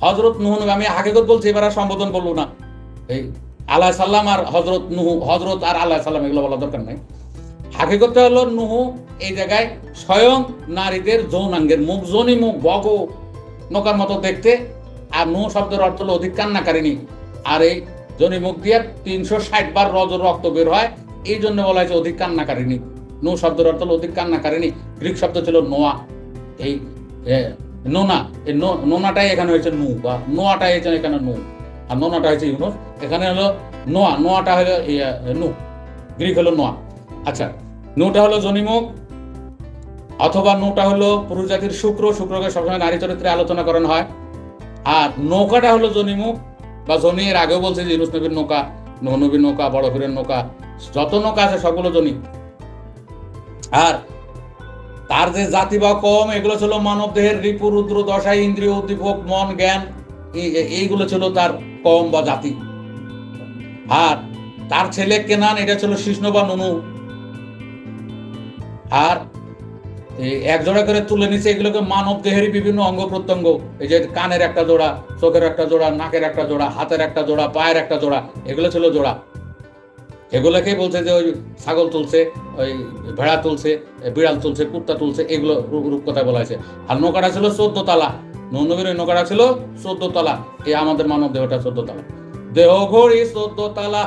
[SPEAKER 1] হযরত নূহ নবী, আমি হাকিকত বলছি, এবার আর সম্বোধন বলবো না, এই আলাইহিস সালাম আর হযরত নূহ, হযরত আর আলাইহিস সালাম এগুলো বলার দরকার নাই। হাকিকতটা হলো নূহ এই জায়গায় স্বয়ং নারীদের যৌনাঙ্গের মুখ, জনি মুখ, বগ নৌকার মতো দেখতে, আর নূহ শব্দের অর্থ হলো অধিক কান্নাকারিণী, আর এই জনি মুখ দিয়ে 360 বার রক্ত বের হয়, এই জন্য বলা হয়েছে অধিক কান্নাকারিণী। নূহ শব্দের অর্থ হলো অধিক কান্নাকারিণী, গ্রিক শব্দ ছিল নোয়া, এই নোনা, এই নোনাটাই এখানে হয়েছে নূহ, বা নোয়াটাই হয়েছে এখানে নূহ, আর নোনাটা হয়েছে ইউনুস, এখানে হলো নোয়া, নোয়াটা হলো নূহ, গ্রিক হলো নোয়া। আচ্ছা, নূহটা হলো জনিমুখ, অথবা নূহটা হলো পুরুষ জাতির শুক্রকে সবসময় নারী চরিত্রে আলোচনা করানো হয়, আর নৌকাটা হলো জনিমুখ বা জনি, এর আগেও বলছে যে ইউনুস নবীর নৌকা, নূহ নবীর নৌকা, বড় ফিরের নৌকা, যত নৌকা আছে সবগুলো জনি। আর তার যে জাতি বা কম, এগুলো ছিল মানব দেহের রিপু, রুদ্র, দশা, ইন্দ্রিয়, উদ্দীপক, মন, জ্ঞান, এইগুলো ছিল তার কম বা জাতি। আর তার ছেলে কেনান, এটা ছিল শিষ্ণ বা নুনু। আর এক জোড়া করে তুলে নিচ্ছে, এগুলোকে মানব দেহেরই বিভিন্ন অঙ্গ প্রত্যঙ্গ, এই যে কানের একটা জোড়া, চোখের একটা জোড়া, নাকের একটা জোড়া, হাতের একটা জোড়া, পায়ের একটা জোড়া, এগুলো ছিল জোড়া। এগুলোকেই বলছে যে ওই ছাগল তুলছে, ওই ভেড়া তুলছে, বিড়াল তুলছে, কুত্তা তুলছে, এগুলো রূপকথায় বলা হয়েছে। আর নৌকাটা ছিল 14 তলা, নূহ নবীর ওই নৌকাটা ছিল 14 তলা, এই আমাদের মানব দেহটা 14 তলা। দেহ ঘড়ি 14 তলা,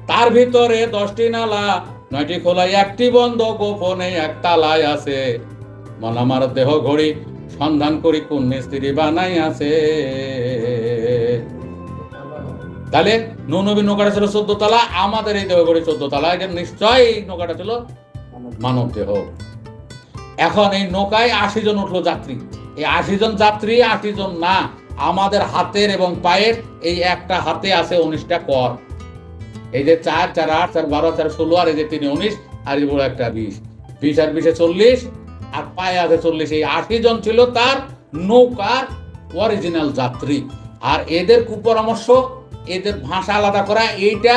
[SPEAKER 1] তার ভিতরে 10টি নালা, 9টি খোলা, 1টি বন্ধ, গোপনে 1 তালায় আছে। মন আমার দেহ ঘড়ি, সন্ধান করি কোন মিস্ত্রি বানাই আছে। তাহলে নূহ নবীর নৌকাটা ছিল 14 তলা, আমাদের এই দেহ ঘড়ি 14 তলা, এটা নিশ্চয় এই নৌকাটা ছিল মানব দেহ। এখন এই নৌকায় 80 জন উঠলো যাত্রী, এই 80 জন যাত্রী 80 জন না, আমাদের হাতের এবং পায়ের এই একটা হাতে আছে 19টা কর, এই যে 4, 4, 8, 4, 12, 4, 16, আর এই যে 3, 19, আর এই বড় একটা 20, 20 আর 20 40, আর পায়ে আছে 40। এই 80 জন ছিল তার নৌকার অরিজিনাল যাত্রী। আর এদের কুপরামর্শ, এদের ভাষা আলাদা করা, এইটা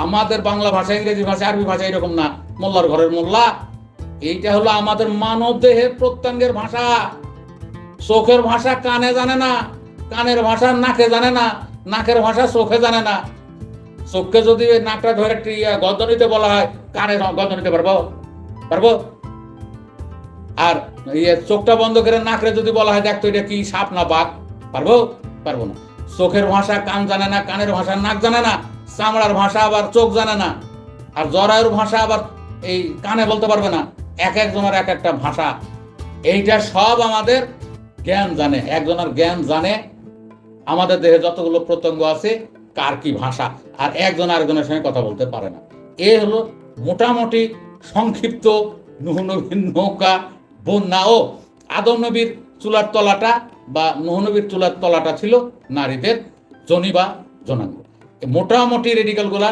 [SPEAKER 1] আমাদের বাংলা ভাষা, ইংরেজি ভাষা, আরবি ভাষা এরকম না, মোল্লার ঘরের মোল্লা, এইটা হলো আমাদের মানব দেহের প্রত্যঙ্গের ভাষা। চোখের ভাষা কানে জানে না, কানের ভাষা নাকে জানে না, নাকের ভাষা চোখে জানে না। চোখকে যদি নাকটা ধরে গন্ধ নিতে বলা হয়, কানে গন্ধ নিতে পারবো? আর চোখটা বন্ধ করে নাকরে যদি বলা হয় দেখতো এটা কি সাপ না বাঘ, পারবো না। চোখের ভাষা কান জানে না, কানের ভাষা নাক জানে না, চামড়ার ভাষা আবার চোখ জানে না। আর জরায়ুর ভাষা আবার এই কানে বলতে পারবে না, এক একজনের এক একটা ভাষা। এইটা সব আমাদের জ্ঞান জানে, একজনের জ্ঞান জানে আমাদের দেহে যতগুলো প্রত্যঙ্গ আছে কার কি ভাষা, আর একজন আরেকজনের সঙ্গে কথা বলতে পারে না। এ হলো মোটামুটি সংক্ষিপ্ত নূহ নবীর নৌকা, বন্যা ও আদম নবীর চুলার তলাটা বা নূহ নবীর চুলার তলাটা ছিল নারীদের যোনি বা জনাঙ্গ। মোটামুটি রেডিক্যালগুলা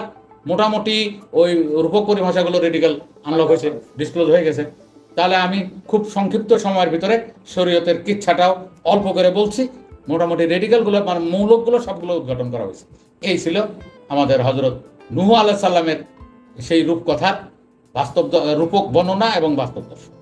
[SPEAKER 1] মোটামুটি ওই রূপক পরিভাষাগুলো রেডিক্যাল আনলক হয়েছে, ডিসক্লোজ হয়ে গেছে। তাহলে আমি খুব সংক্ষিপ্ত সময়ের ভিতরে শরীয়তের কিচ্ছাটাও অল্প করে বলছি। মোটামুটি রেডিক্যালগুলো মানে মৌলকগুলো সবগুলো উদ্ঘাটন করা হয়েছে। এই ছিল আমাদের হজরত নূহ আলাইহিস সালামের সেই রূপকথার বাস্তব রূপক বর্ণনা এবং বাস্তব দর্শন।